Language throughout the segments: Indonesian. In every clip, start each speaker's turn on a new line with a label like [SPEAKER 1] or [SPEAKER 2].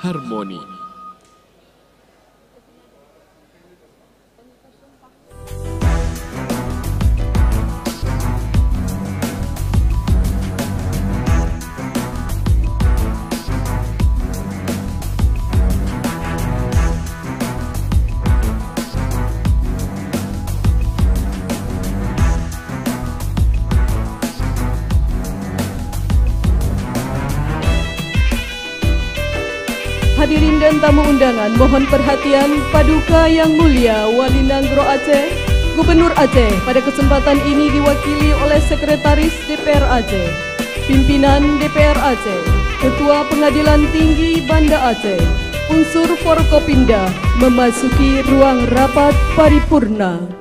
[SPEAKER 1] harmoni.
[SPEAKER 2] Hadirin dan tamu undangan, mohon perhatian Paduka Yang Mulia Wali Nanggro Aceh, Gubernur Aceh pada kesempatan ini diwakili oleh Sekretaris DPR Aceh, Pimpinan DPR Aceh, Ketua Pengadilan Tinggi Banda Aceh, unsur Forkopimda memasuki ruang rapat paripurna.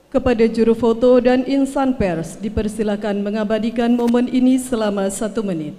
[SPEAKER 2] Kepada juru foto dan insan pers dipersilakan mengabadikan momen ini selama 1 menit.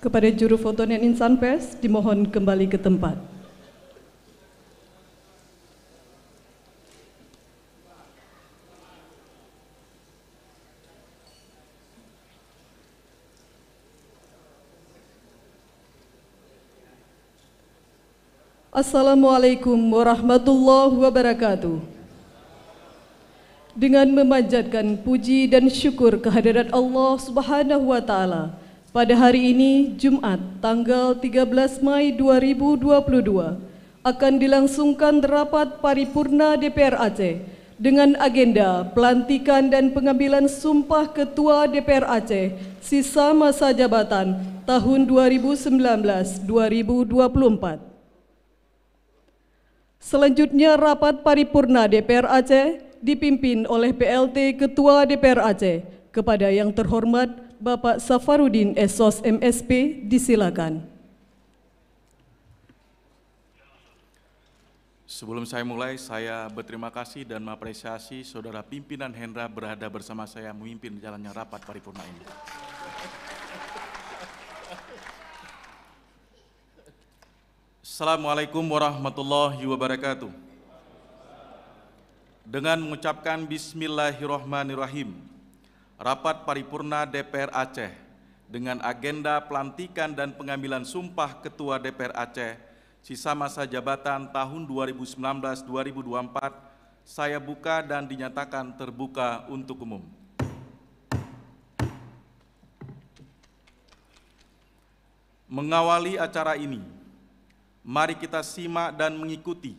[SPEAKER 2] Kepada juru foto dan insan pers dimohon kembali ke tempat. Assalamualaikum warahmatullahi wabarakatuh. Dengan memanjatkan puji dan syukur kehadirat Allah Subhanahu wa taala, pada hari ini Jumat tanggal 13 Mei 2022 akan dilangsungkan rapat paripurna DPR Aceh dengan agenda pelantikan dan pengambilan sumpah Ketua DPR Aceh sisa masa jabatan tahun 2019-2024. Selanjutnya rapat paripurna DPR Aceh dipimpin oleh PLT Ketua DPR Aceh. Kepada yang terhormat Bapak Safarudin Esos MSP, disilakan.
[SPEAKER 1] Sebelum saya mulai, saya berterima kasih dan mengapresiasi Saudara Pimpinan Hendra berada bersama saya memimpin jalannya rapat paripurna ini. Assalamualaikum warahmatullahi wabarakatuh. Dengan mengucapkan Bismillahirrahmanirrahim, rapat paripurna DPR Aceh dengan agenda pelantikan dan pengambilan sumpah Ketua DPR Aceh sisa masa jabatan tahun 2019-2024 saya buka dan dinyatakan terbuka untuk umum. Mengawali acara ini, mari kita simak dan mengikuti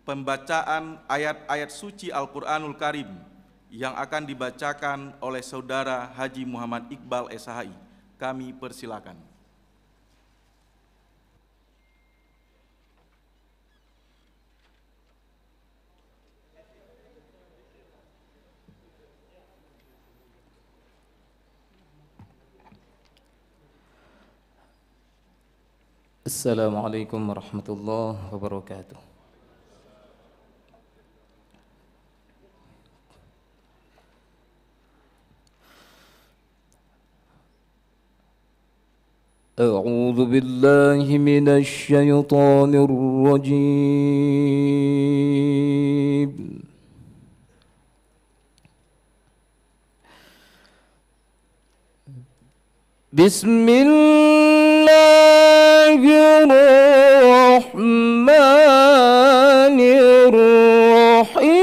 [SPEAKER 1] pembacaan ayat-ayat suci Al-Quranul Karim yang akan dibacakan oleh Saudara Haji Muhammad Iqbal SHI. Kami persilakan.
[SPEAKER 3] Assalamualaikum warahmatullahi wabarakatuh. أعوذ بالله من الشيطان الرجيم. بسم الله الرحمن الرحيم.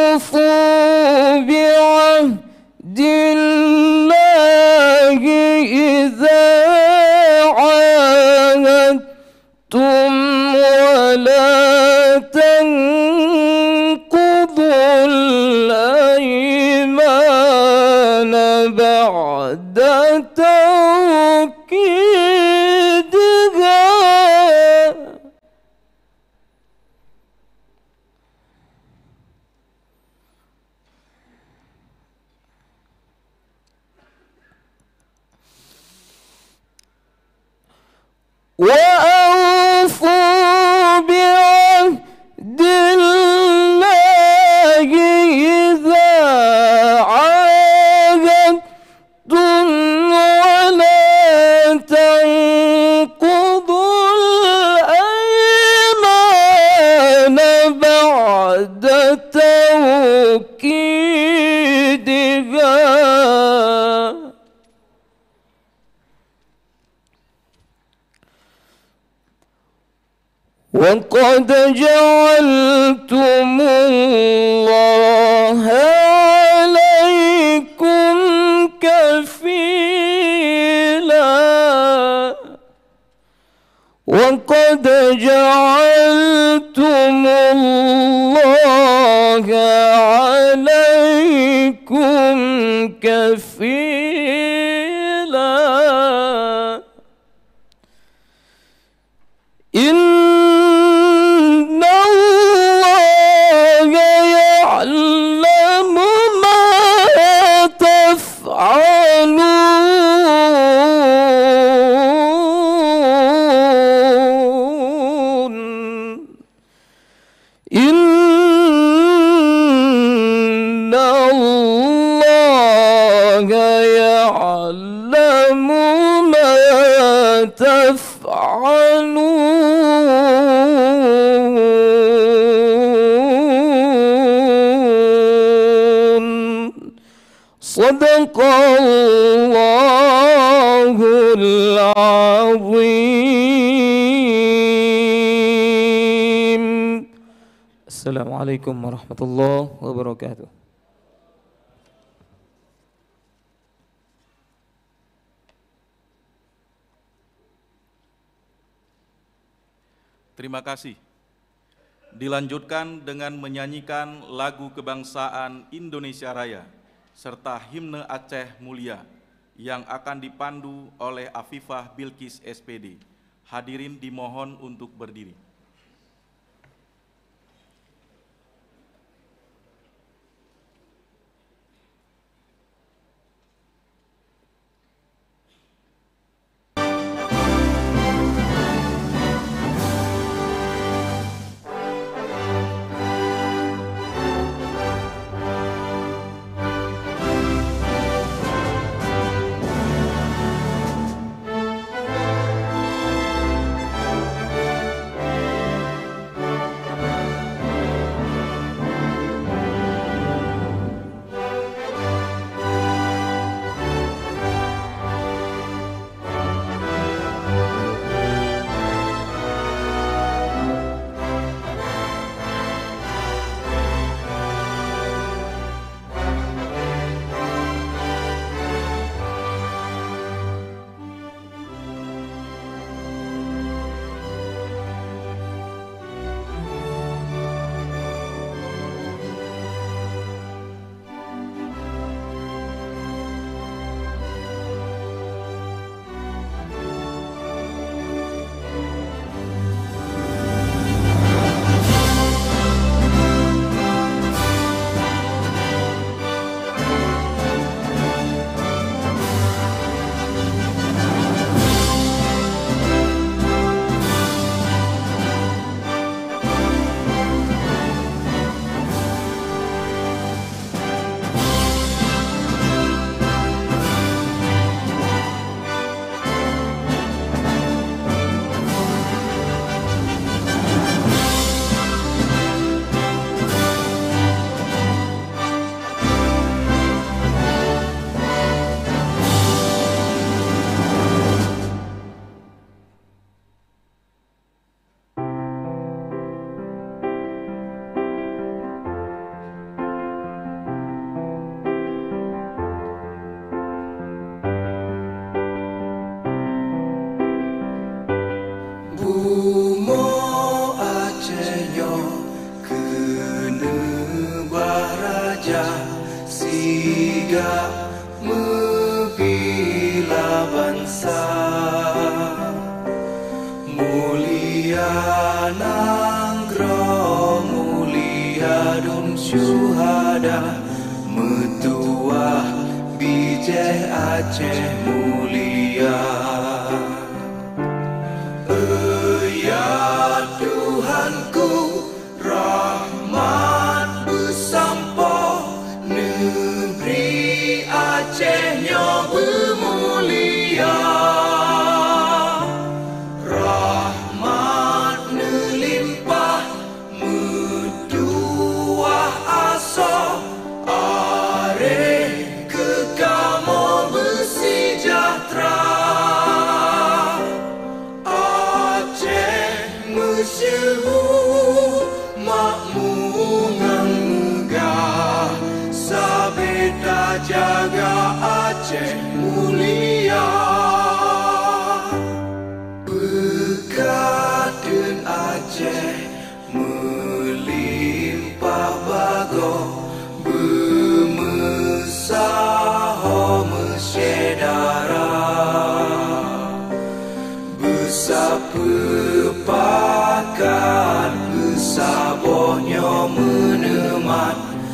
[SPEAKER 3] وأوفوا بعهد الله إذا عاهدتم ولا تنقضوا الأيمان بعد توكيدها. وأوفوا بعهد الله إذا عاهدتم ولا تنقضوا الأيمان بعد توكيدها. وقد جعلتم الله عليكم كفيلا. وقد جعلتم الله عليكم كفيلا. إن الله يعلم ما تفعلون. إن الله يعلم Sadaqallahul azim. Assalamualaikum warahmatullahi wabarakatuh.
[SPEAKER 1] Terima kasih. Dilanjutkan dengan menyanyikan lagu kebangsaan Indonesia Raya serta himne Aceh Mulia yang akan dipandu oleh Afifah Bilkis SPD. Hadirin dimohon untuk berdiri.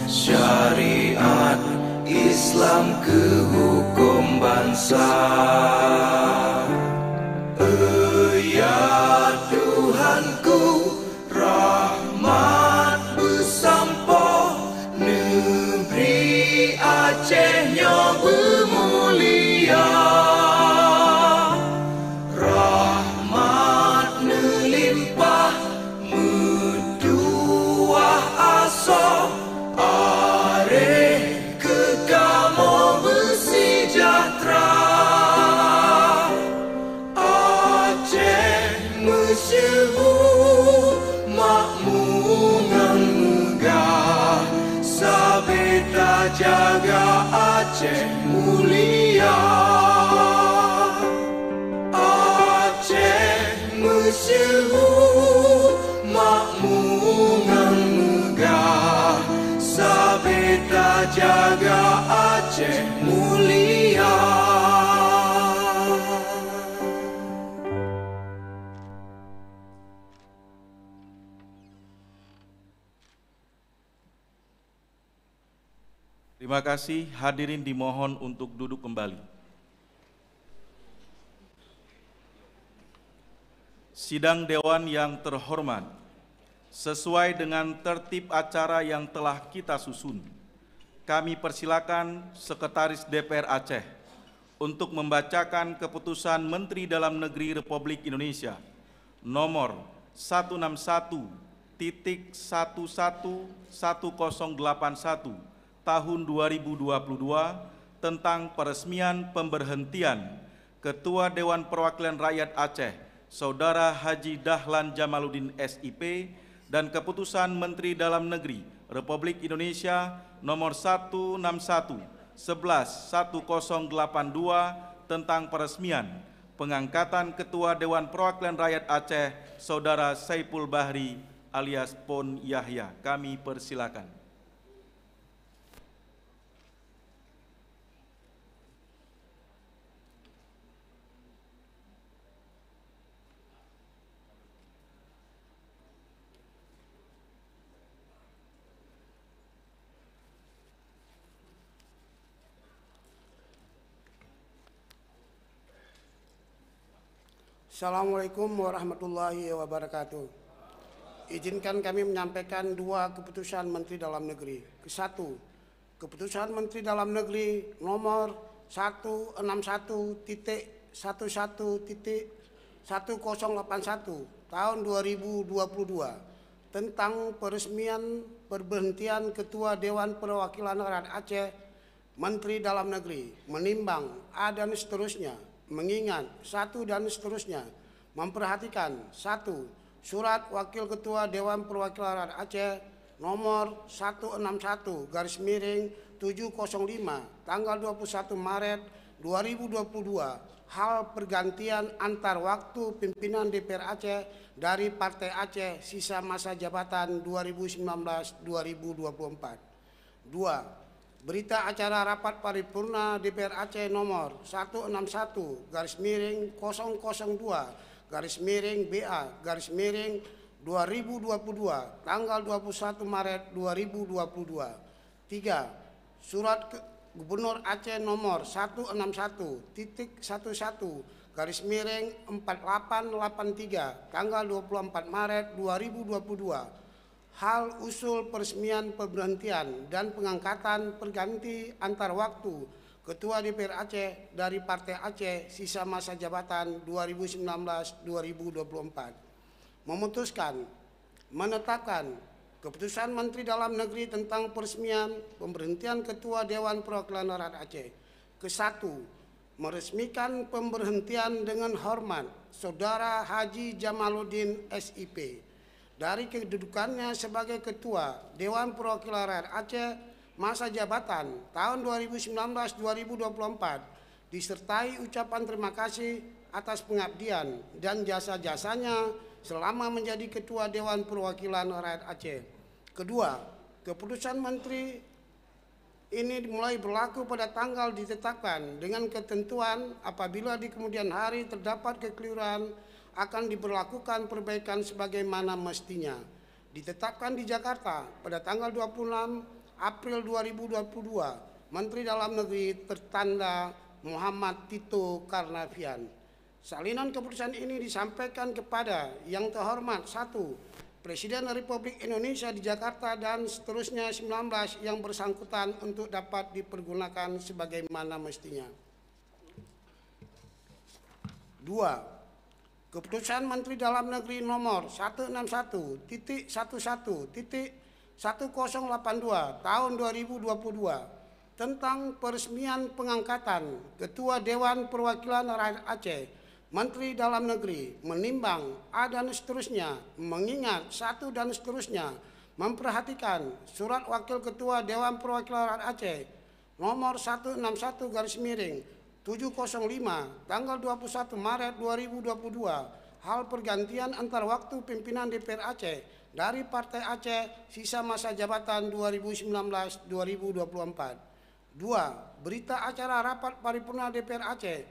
[SPEAKER 4] Syariat Islam ke hukum bangsa. Ya Tuhanku, rahmat bersampo, negeri Acehnya bermulia. Rahmat melimpah, meduah aso, are ke kamu jaga Aceh mulia. Aceh masyhur makmungan megah, sabeta jaga Aceh mulia.
[SPEAKER 1] Terima kasih, hadirin dimohon untuk duduk kembali. Sidang Dewan yang terhormat, sesuai dengan tertib acara yang telah kita susun, kami persilakan Sekretaris DPR Aceh untuk membacakan keputusan Menteri Dalam Negeri Republik Indonesia nomor 161.111081 tahun 2022 tentang peresmian pemberhentian Ketua Dewan Perwakilan Rakyat Aceh, Saudara Haji Dahlan Jamaluddin SIP, dan keputusan Menteri Dalam Negeri Republik Indonesia nomor 161/11-1082 tentang peresmian pengangkatan Ketua Dewan Perwakilan Rakyat Aceh, Saudara Saipul Bahri alias Pon Yahya. Kami persilakan.
[SPEAKER 5] Assalamualaikum warahmatullahi wabarakatuh. Izinkan kami menyampaikan dua keputusan Menteri Dalam Negeri. Kesatu, keputusan Menteri Dalam Negeri nomor 161.11.1081 tahun 2022 tentang peresmian perberhentian Ketua Dewan Perwakilan Rakyat Aceh. Menteri Dalam Negeri menimbang dan seterusnya, mengingat dan seterusnya, memperhatikan surat Wakil Ketua Dewan Perwakilan Rakyat Aceh nomor 161/705 tanggal 21 Maret 2022 hal pergantian antar waktu pimpinan DPR Aceh dari Partai Aceh sisa masa jabatan 2019-2024. 2. Berita acara rapat paripurna DPR Aceh nomor 161/BA/2022 tanggal 21 Maret 2022. 3. Surat Gubernur Aceh nomor 161.11/4883 tanggal 24 Maret 2022 hal usul peresmian pemberhentian dan pengangkatan perganti antar waktu Ketua DPR Aceh dari Partai Aceh sisa masa jabatan 2019-2024. Memutuskan menetapkan keputusan Menteri Dalam Negeri tentang peresmian pemberhentian Ketua Dewan Perwakilan Rakyat Aceh. Kesatu, meresmikan pemberhentian dengan hormat Saudara Haji Jamaluddin SIP dari kedudukannya sebagai Ketua Dewan Perwakilan Rakyat Aceh masa jabatan tahun 2019-2024 disertai ucapan terima kasih atas pengabdian dan jasa-jasanya selama menjadi Ketua Dewan Perwakilan Rakyat Aceh. Kedua, keputusan Menteri ini mulai berlaku pada tanggal ditetapkan dengan ketentuan apabila di kemudian hari terdapat kekeliruan akan diberlakukan perbaikan sebagaimana mestinya. Ditetapkan di Jakarta pada tanggal 26 April 2022, Menteri Dalam Negeri tertanda Muhammad Tito Karnavian. Salinan keputusan ini disampaikan kepada yang terhormat 1. Presiden Republik Indonesia di Jakarta dan seterusnya 19 yang bersangkutan untuk dapat dipergunakan sebagaimana mestinya. 2. Keputusan Menteri Dalam Negeri nomor 161.11.1082 tahun 2022 tentang peresmian pengangkatan Ketua Dewan Perwakilan Rakyat Aceh. Menteri Dalam Negeri menimbang dan seterusnya, mengingat dan seterusnya, memperhatikan surat Wakil Ketua Dewan Perwakilan Rakyat Aceh nomor 161/705 tanggal 21 Maret 2022 hal pergantian antar waktu pimpinan DPR Aceh dari Partai Aceh sisa masa jabatan 2019-2024. 2. Berita acara rapat paripurna DPR Aceh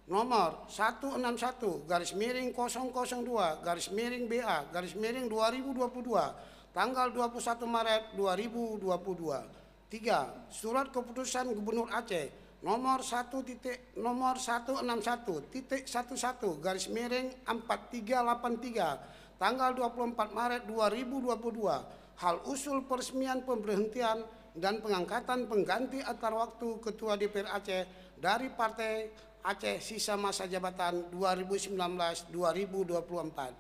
[SPEAKER 5] nomor 161/002/BA/2022 tanggal 21 Maret 2022. 3. Surat keputusan Gubernur Aceh nomor 1.111/4383 tanggal 24 Maret 2022 hal usul peresmian pemberhentian dan pengangkatan pengganti antar waktu Ketua DPR Aceh dari Partai Aceh sisa masa jabatan 2019-2024.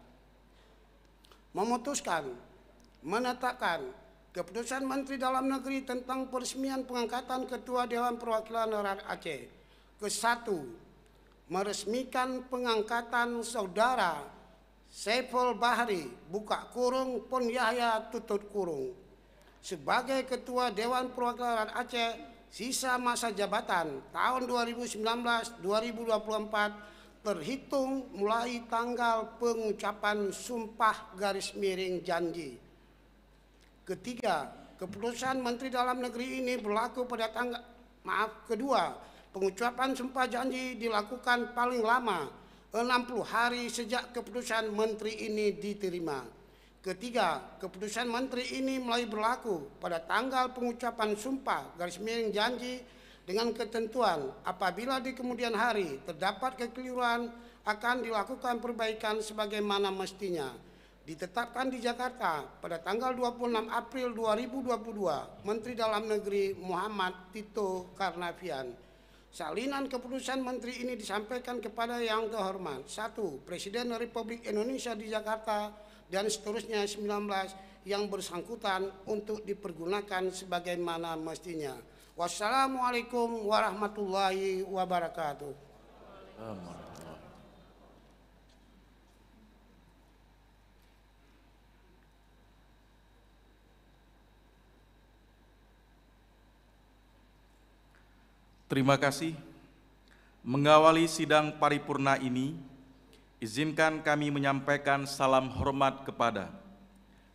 [SPEAKER 5] Memutuskan menetapkan Keputusan Menteri Dalam Negeri tentang peresmian pengangkatan Ketua Dewan Perwakilan Rakyat Aceh. Ke-1, meresmikan pengangkatan Saudara Saiful Bahri (buka kurung) Pon Yahya tutup kurung sebagai Ketua Dewan Perwakilan Rakyat Aceh sisa masa jabatan tahun 2019-2024 terhitung mulai tanggal pengucapan sumpah (janji). Ketiga, keputusan Menteri Dalam Negeri ini berlaku pada kedua, pengucapan sumpah janji dilakukan paling lama 60 hari sejak keputusan Menteri ini diterima. Ketiga, keputusan Menteri ini mulai berlaku pada tanggal pengucapan sumpah janji dengan ketentuan apabila di kemudian hari terdapat kekeliruan akan dilakukan perbaikan sebagaimana mestinya. Ditetapkan di Jakarta pada tanggal 26 April 2022, Menteri Dalam Negeri Muhammad Tito Karnavian. Salinan keputusan Menteri ini disampaikan kepada yang terhormat 1. Presiden Republik Indonesia di Jakarta dan seterusnya 19 yang bersangkutan untuk dipergunakan sebagaimana mestinya. Wassalamualaikum warahmatullahi wabarakatuh.
[SPEAKER 1] Terima kasih. Mengawali sidang paripurna ini, izinkan kami menyampaikan salam hormat kepada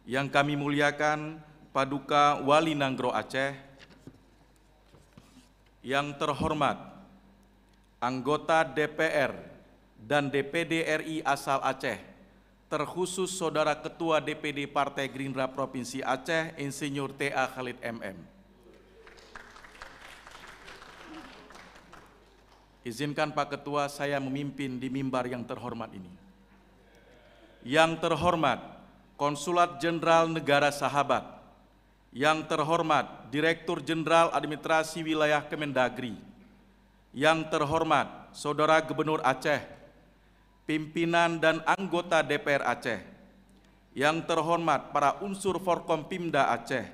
[SPEAKER 1] yang kami muliakan Paduka Wali Nanggro Aceh, yang terhormat anggota DPR dan DPD RI asal Aceh, terkhusus Saudara Ketua DPD Partai Gerindra Provinsi Aceh, Insinyur T.A. Khalid MM. Izinkan Pak Ketua saya memimpin di mimbar yang terhormat ini. Yang terhormat Konsulat Jenderal Negara Sahabat, yang terhormat Direktur Jenderal Administrasi Wilayah Kemendagri, yang terhormat Saudara Gubernur Aceh, pimpinan dan anggota DPR Aceh, yang terhormat para unsur Forkompimda Aceh,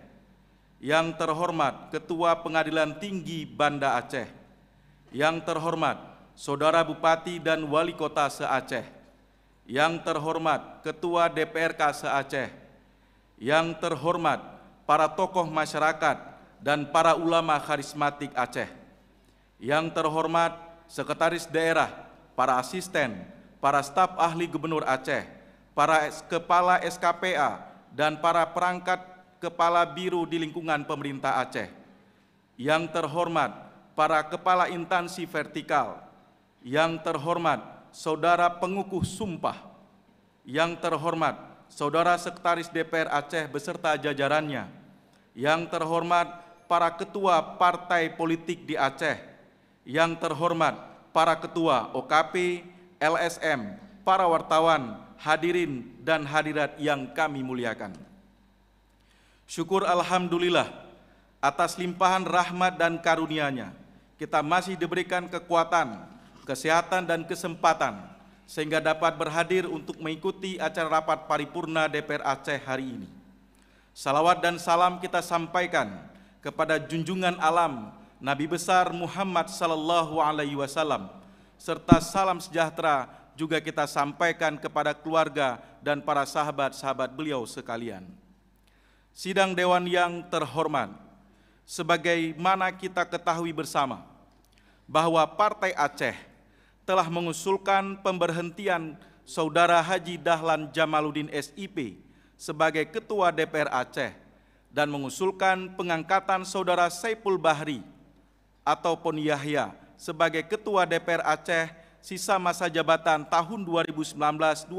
[SPEAKER 1] yang terhormat Ketua Pengadilan Tinggi Banda Aceh, yang terhormat Saudara Bupati dan Wali Kota se-Aceh, yang terhormat Ketua DPRK se-Aceh, yang terhormat para tokoh masyarakat dan para ulama karismatik Aceh, yang terhormat Sekretaris Daerah, para asisten, para staf ahli Gubernur Aceh, para kepala SKPA, dan para perangkat kepala biro di lingkungan pemerintah Aceh, yang terhormat para kepala instansi vertikal, yang terhormat Saudara pengukuh sumpah, yang terhormat Saudara Sekretaris DPR Aceh beserta jajarannya, yang terhormat para ketua partai politik di Aceh, yang terhormat para ketua OKP, LSM, para wartawan, hadirin dan hadirat yang kami muliakan. Syukur alhamdulillah atas limpahan rahmat dan karunia-Nya, kita masih diberikan kekuatan, kesehatan, dan kesempatan sehingga dapat berhadir untuk mengikuti acara rapat paripurna DPR Aceh hari ini. Salawat dan salam kita sampaikan kepada junjungan alam Nabi besar Muhammad sallallahu alaihi wasallam, serta salam sejahtera juga kita sampaikan kepada keluarga dan para sahabat-sahabat beliau sekalian. Sidang Dewan yang terhormat, Sebagaimana kita ketahui bersama, bahwa Partai Aceh telah mengusulkan pemberhentian Saudara Haji Dahlan Jamaluddin SIP sebagai Ketua DPR Aceh dan mengusulkan pengangkatan Saudara Saiful Bahri ataupun Yahya sebagai Ketua DPR Aceh sisa masa jabatan tahun 2019-2024,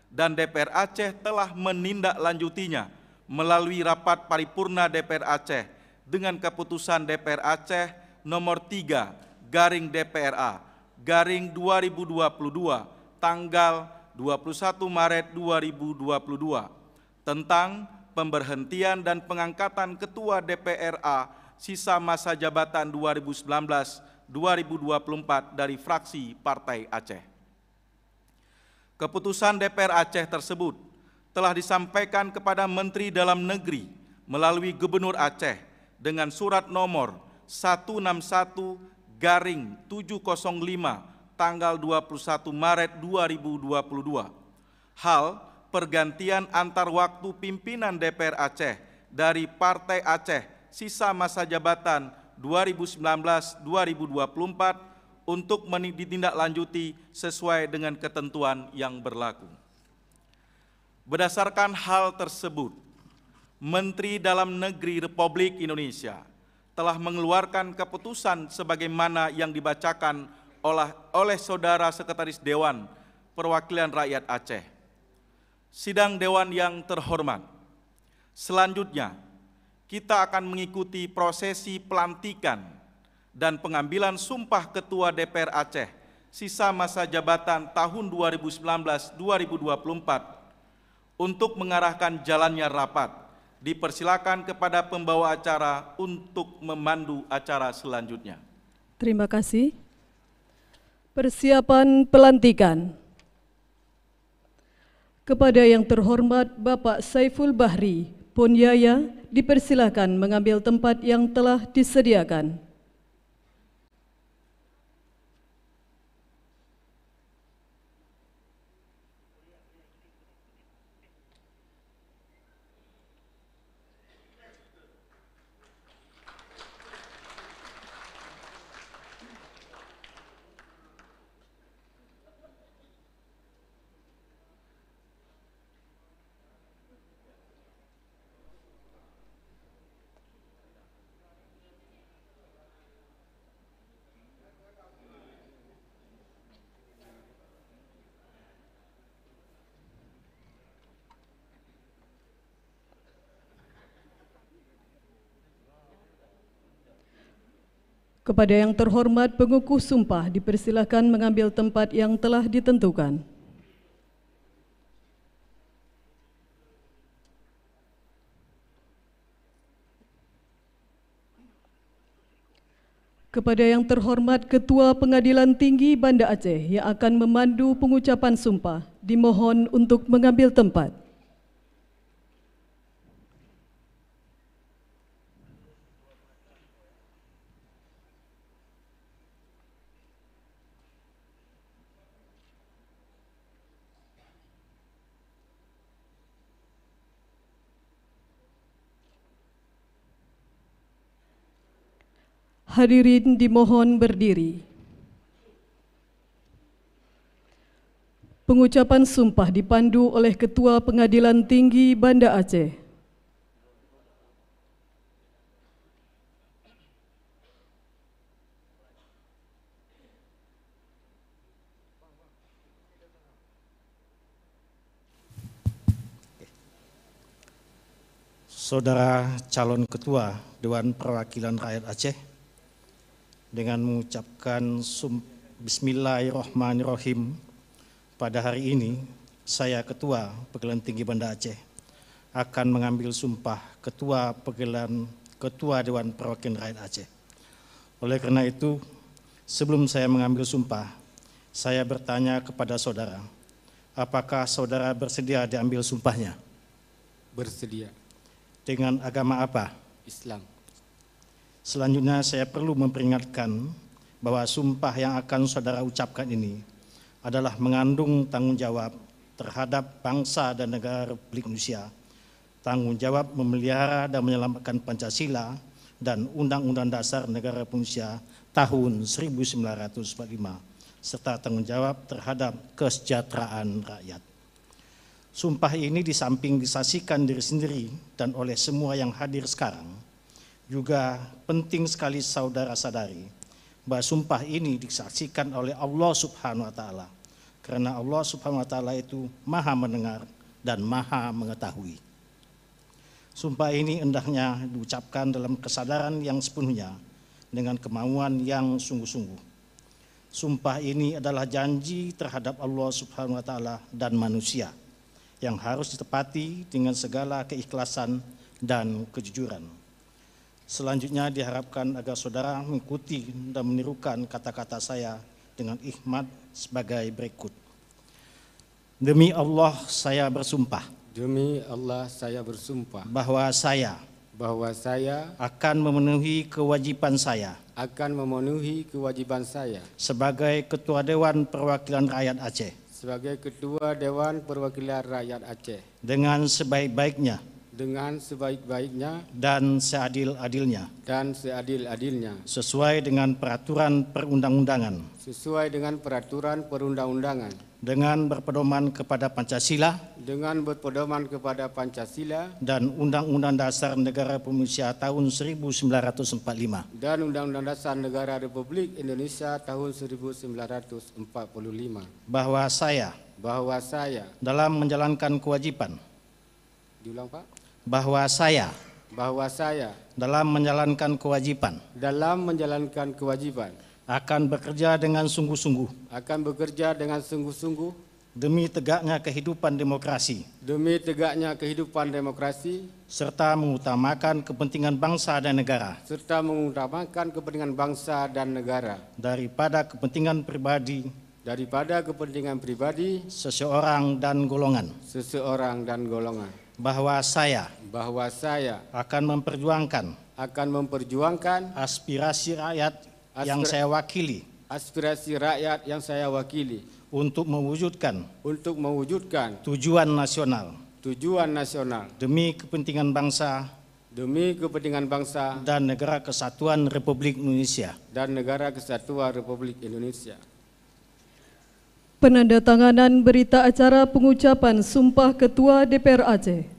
[SPEAKER 1] dan DPR Aceh telah menindaklanjutinya melalui rapat paripurna DPR Aceh dengan keputusan DPR Aceh nomor 3/DPRA/2022 tanggal 21 Maret 2022 tentang pemberhentian dan pengangkatan Ketua DPRA sisa masa jabatan 2019-2024 dari fraksi Partai Aceh. Keputusan DPR Aceh tersebut telah disampaikan kepada Menteri Dalam Negeri melalui Gubernur Aceh dengan surat nomor 161/705 tanggal 21 Maret 2022. Hal pergantian antar waktu pimpinan DPR Aceh dari Partai Aceh sisa masa jabatan 2019-2024 untuk ditindaklanjuti sesuai dengan ketentuan yang berlaku. Berdasarkan hal tersebut, Menteri Dalam Negeri Republik Indonesia telah mengeluarkan keputusan sebagaimana yang dibacakan oleh Saudara Sekretaris Dewan Perwakilan Rakyat Aceh. Sidang Dewan yang terhormat, selanjutnya kita akan mengikuti prosesi pelantikan dan pengambilan sumpah Ketua DPR Aceh sisa masa jabatan tahun 2019-2024. Untuk mengarahkan jalannya rapat, dipersilakan kepada pembawa acara untuk memandu acara selanjutnya.
[SPEAKER 2] Terima kasih. Persiapan pelantikan. Kepada yang terhormat Bapak Saiful Bahri, Ponyaya, dipersilakan mengambil tempat yang telah disediakan. Kepada yang terhormat pengukuh sumpah, dipersilakan mengambil tempat yang telah ditentukan. Kepada yang terhormat Ketua Pengadilan Tinggi Banda Aceh yang akan memandu pengucapan sumpah, dimohon untuk mengambil tempat. Hadirin dimohon berdiri. Pengucapan sumpah dipandu oleh Ketua Pengadilan Tinggi Banda Aceh.
[SPEAKER 6] Saudara calon Ketua Dewan Perwakilan Rakyat Aceh, dengan mengucapkan Bismillahirrahmanirrahim, pada hari ini saya Ketua Pengadilan Tinggi Banda Aceh akan mengambil sumpah Ketua Dewan Perwakilan Rakyat Aceh. Oleh karena itu, sebelum saya mengambil sumpah, saya bertanya kepada saudara, apakah saudara bersedia diambil sumpahnya?
[SPEAKER 7] Bersedia.
[SPEAKER 6] Dengan agama apa?
[SPEAKER 7] Islam.
[SPEAKER 6] Selanjutnya saya perlu memperingatkan bahwa sumpah yang akan saudara ucapkan ini adalah mengandung tanggung jawab terhadap bangsa dan negara Republik Indonesia tanggung jawab memelihara dan menyelamatkan Pancasila dan Undang-Undang Dasar Negara Republik Indonesia tahun 1945, serta tanggung jawab terhadap kesejahteraan rakyat. Sumpah ini di samping disaksikan diri sendiri dan oleh semua yang hadir sekarang, juga penting sekali saudara-saudari bahwa sumpah ini disaksikan oleh Allah Subhanahu wa Ta'ala, karena Allah Subhanahu wa Ta'ala itu Maha mendengar dan Maha mengetahui. Sumpah ini hendaknya diucapkan dalam kesadaran yang sepenuhnya dengan kemauan yang sungguh-sungguh. Sumpah ini adalah janji terhadap Allah Subhanahu wa Ta'ala dan manusia yang harus ditepati dengan segala keikhlasan dan kejujuran. Selanjutnya diharapkan agar saudara mengikuti dan menirukan kata-kata saya dengan hikmat sebagai berikut. Demi Allah saya bersumpah.
[SPEAKER 7] Demi Allah saya bersumpah
[SPEAKER 6] Bahwa saya akan memenuhi kewajiban saya sebagai Ketua Dewan Perwakilan Rakyat Aceh dengan sebaik-baiknya dan seadil-adilnya sesuai dengan peraturan perundang-undangan dengan berpedoman kepada Pancasila dan Undang-Undang Dasar Negara Republik Indonesia tahun 1945 bahwa saya dalam menjalankan kewajiban dalam menjalankan kewajiban akan bekerja dengan sungguh-sungguh demi tegaknya kehidupan demokrasi serta mengutamakan kepentingan bangsa dan negara daripada kepentingan pribadi seseorang dan golongan. Bahwa saya akan memperjuangkan aspirasi rakyat yang saya wakili untuk mewujudkan tujuan nasional demi kepentingan bangsa dan negara kesatuan Republik Indonesia.
[SPEAKER 2] Penandatanganan berita acara pengucapan Sumpah Ketua DPR Aceh.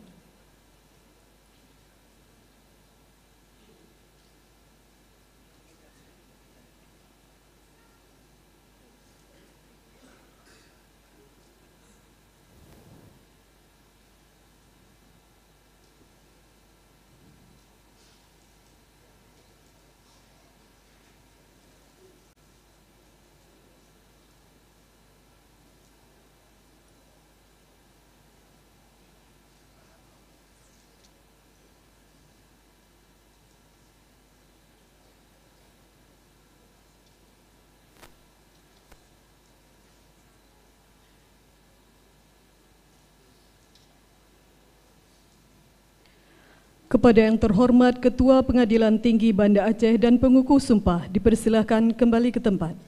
[SPEAKER 2] Kepada yang terhormat Ketua Pengadilan Tinggi Banda Aceh dan pengukuh sumpah dipersilakan kembali ke tempat.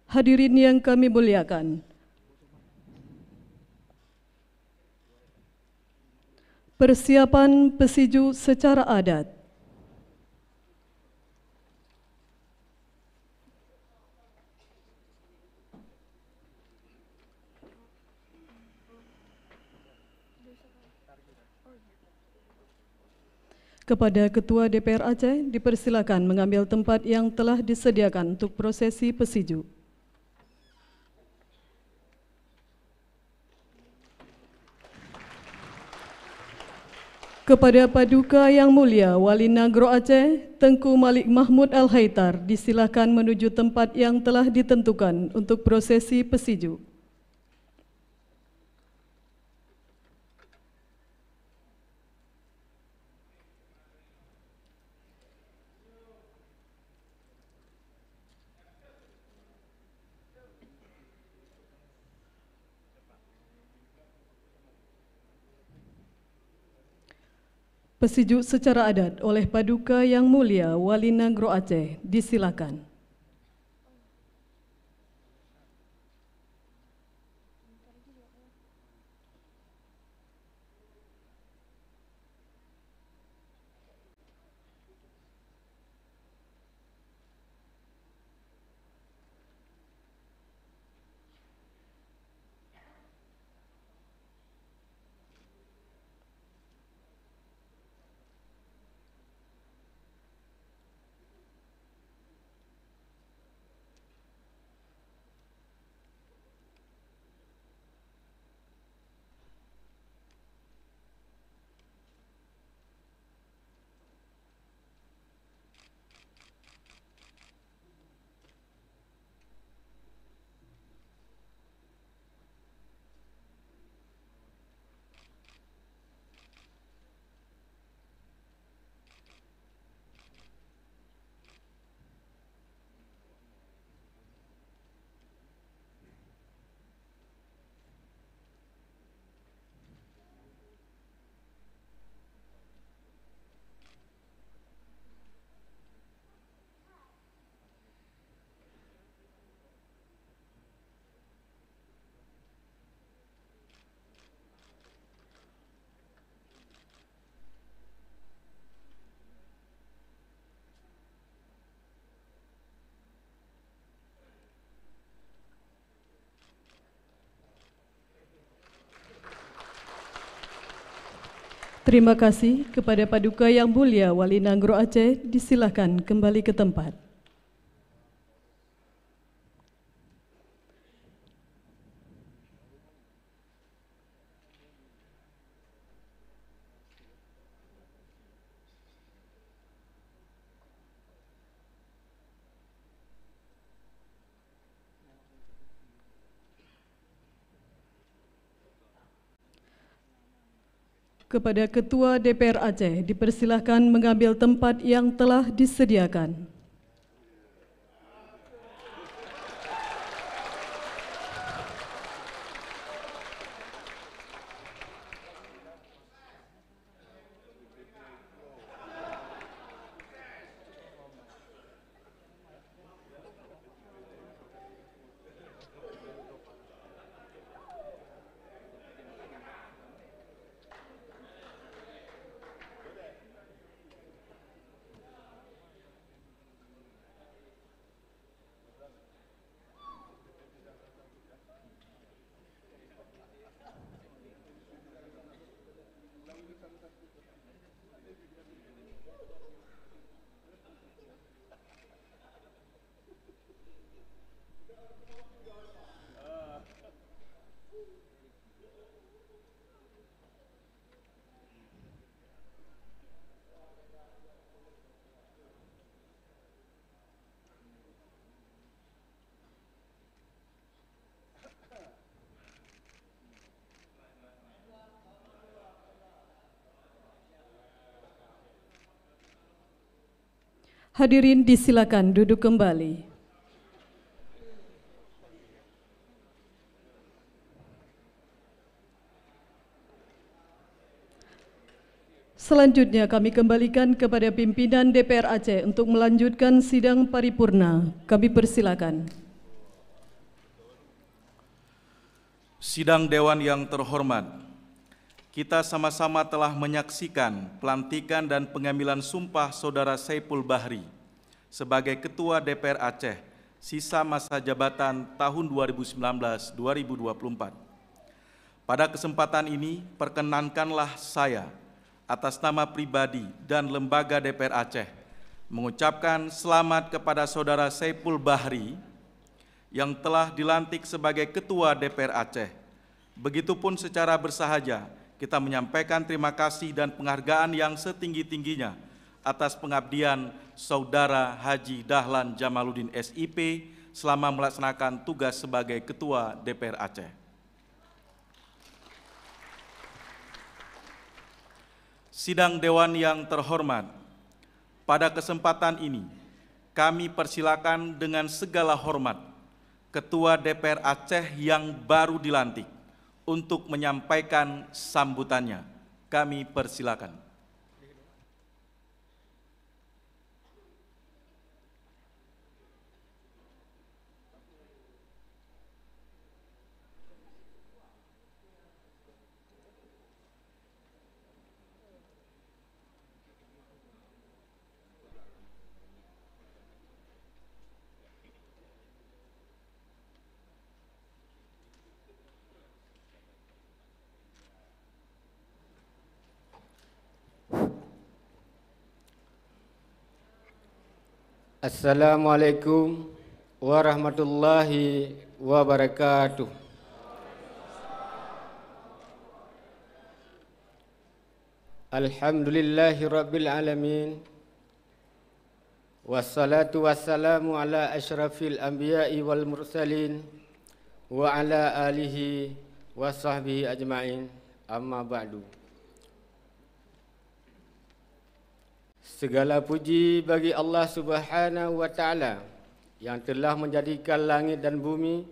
[SPEAKER 2] Hadirin yang kami muliakan, persiapan pesiju secara adat. Kepada Ketua DPR Aceh dipersilakan mengambil tempat yang telah disediakan untuk prosesi pesiju. Kepada Paduka Yang Mulia Wali Nagro Aceh, Tengku Malik Mahmud Al-Haitar, disilakan menuju tempat yang telah ditentukan untuk prosesi pesiju. Pesiju secara adat oleh Paduka Yang Mulia Wali Nagro Aceh, disilakan. Terima kasih kepada Paduka Yang Mulia Wali Nanggro Aceh, disilakan kembali ke tempat. Kepada Ketua DPR Aceh, dipersilahkan mengambil tempat yang telah disediakan. Hadirin disilakan duduk kembali. Selanjutnya kami kembalikan kepada pimpinan DPR Aceh untuk melanjutkan sidang paripurna. Kami persilakan.
[SPEAKER 1] Sidang Dewan yang terhormat, kita sama-sama telah menyaksikan pelantikan dan pengambilan sumpah Saudara Saipul Bahri sebagai Ketua DPR Aceh sisa masa jabatan tahun 2019-2024. Pada kesempatan ini, perkenankanlah saya atas nama pribadi dan lembaga DPR Aceh mengucapkan selamat kepada Saudara Saipul Bahri yang telah dilantik sebagai Ketua DPR Aceh. Begitupun secara bersahaja, kita menyampaikan terima kasih dan penghargaan yang setinggi-tingginya atas pengabdian Saudara Haji Dahlan Jamaluddin SIP selama melaksanakan tugas sebagai Ketua DPR Aceh. Sidang Dewan yang terhormat, pada kesempatan ini kami persilakan dengan segala hormat Ketua DPR Aceh yang baru dilantik untuk menyampaikan sambutannya. Kami persilakan.
[SPEAKER 7] Assalamualaikum warahmatullahi wabarakatuh. Alhamdulillahi rabbil alamin. Wassalatu wassalamu ala asyrafil anbiya'i wal mursalin wa ala alihi wa sahbihi ajma'in. Amma ba'du. Segala puji bagi Allah Subhanahu wa Ta'ala yang telah menjadikan langit dan bumi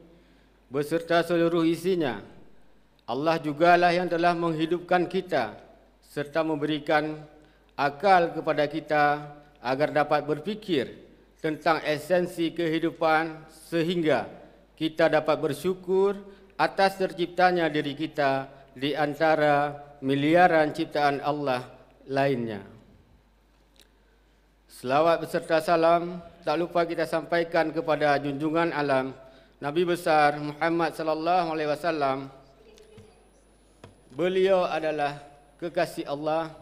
[SPEAKER 7] beserta seluruh isinya. Allah jugalah yang telah menghidupkan kita serta memberikan akal kepada kita agar dapat berfikir tentang esensi kehidupan sehingga kita dapat bersyukur atas terciptanya diri kita di antara miliaran ciptaan Allah lainnya. Selawat beserta salam tak lupa kita sampaikan kepada junjungan alam Nabi besar Muhammad sallallahu alaihi wasallam. Beliau adalah kekasih Allah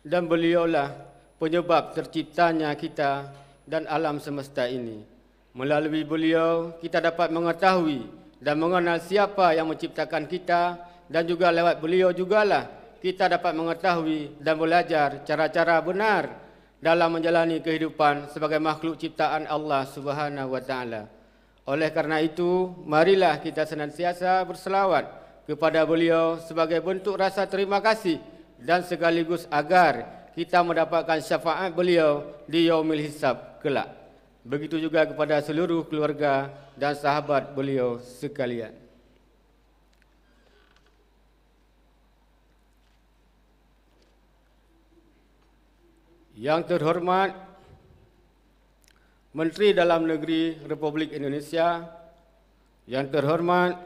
[SPEAKER 7] dan beliaulah penyebab terciptanya kita dan alam semesta ini. Melalui beliau kita dapat mengetahui dan mengenal siapa yang menciptakan kita, dan juga lewat beliau jugalah kita dapat mengetahui dan belajar cara-cara benar dalam menjalani kehidupan sebagai makhluk ciptaan Allah Subhanahu wa taala. Oleh karena itu, marilah kita senantiasa berselawat kepada beliau sebagai bentuk rasa terima kasih dan sekaligus agar kita mendapatkan syafaat beliau di yaumil hisab kelak. Begitu juga kepada seluruh keluarga dan sahabat beliau sekalian. Yang terhormat Menteri Dalam Negeri Republik Indonesia, yang terhormat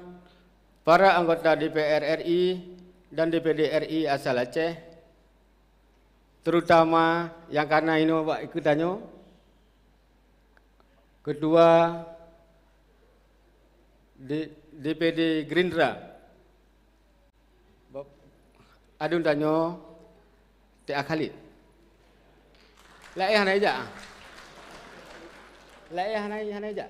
[SPEAKER 7] para anggota DPR RI dan DPD RI asal Aceh, terutama yang karena ini Bapak ikutannya, Ketua DPD Gerindra, Adun Tanyo, T.A. Khalid. Layak aja. Layak aja.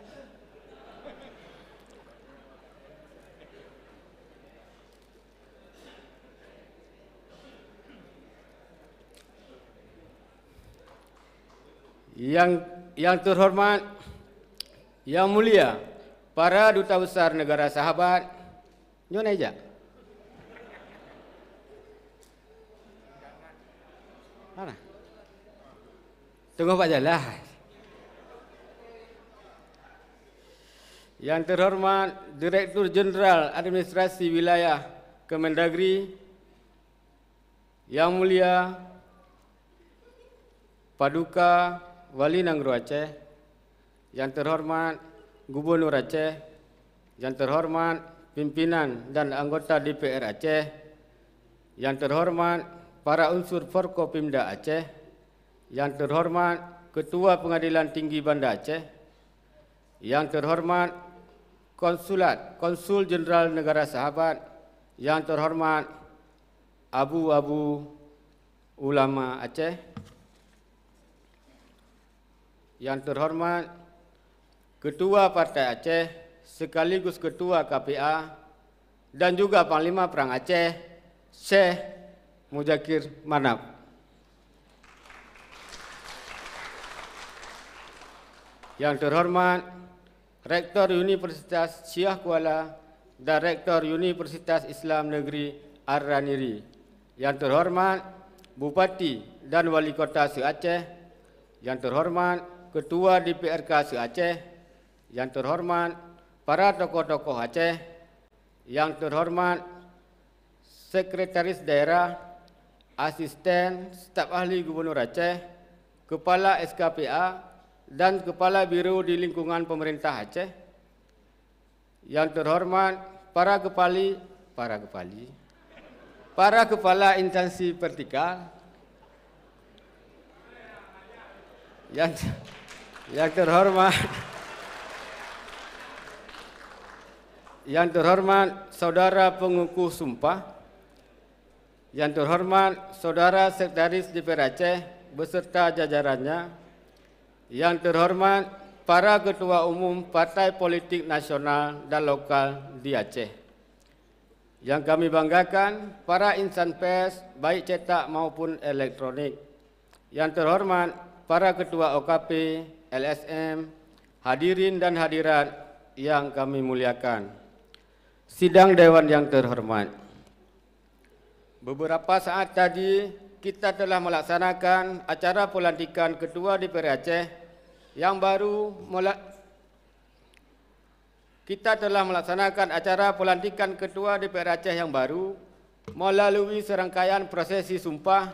[SPEAKER 7] Yang terhormat, yang mulia, para duta besar negara sahabat, nyona aja. Mana? Tunggu Pak Jalah. Yang terhormat Direktur Jenderal Administrasi Wilayah Kemendagri, yang mulia Paduka Wali Nanggro Aceh, yang terhormat Gubernur Aceh, yang terhormat pimpinan dan anggota DPR Aceh, yang terhormat para unsur Forkopimda Aceh, yang terhormat Ketua Pengadilan Tinggi Banda Aceh, yang terhormat Konsul Jenderal Negara Sahabat, yang terhormat Abu-Abu Ulama Aceh, yang terhormat Ketua Partai Aceh sekaligus Ketua KPA dan juga Panglima Perang Aceh, Syekh Mujakir Manap. Yang terhormat Rektor Universitas Syiah Kuala dan Rektor Universitas Islam Negeri Ar-Raniri. Yang terhormat Bupati dan Wali Kota Se-Aceh. Yang terhormat Ketua DPRK Se-Aceh. Yang terhormat para tokoh-tokoh Aceh. Yang terhormat Sekretaris Daerah, Asisten Staf Ahli Gubernur Aceh, Kepala SKPA dan Kepala Biro di lingkungan pemerintah Aceh. Yang terhormat para kepala instansi vertikal. Yang terhormat saudara pengukuh sumpah. Yang terhormat saudara Sekretaris DPR Aceh beserta jajarannya. Yang terhormat para ketua umum partai politik nasional dan lokal di Aceh. Yang kami banggakan para insan pers baik cetak maupun elektronik. Yang terhormat para ketua OKP, LSM, hadirin dan hadirat yang kami muliakan. Sidang Dewan yang terhormat. Beberapa saat tadi kita telah melaksanakan acara pelantikan Ketua DPR Aceh yang baru. Kita telah melaksanakan acara pelantikan Ketua DPR Aceh yang baru melalui serangkaian prosesi sumpah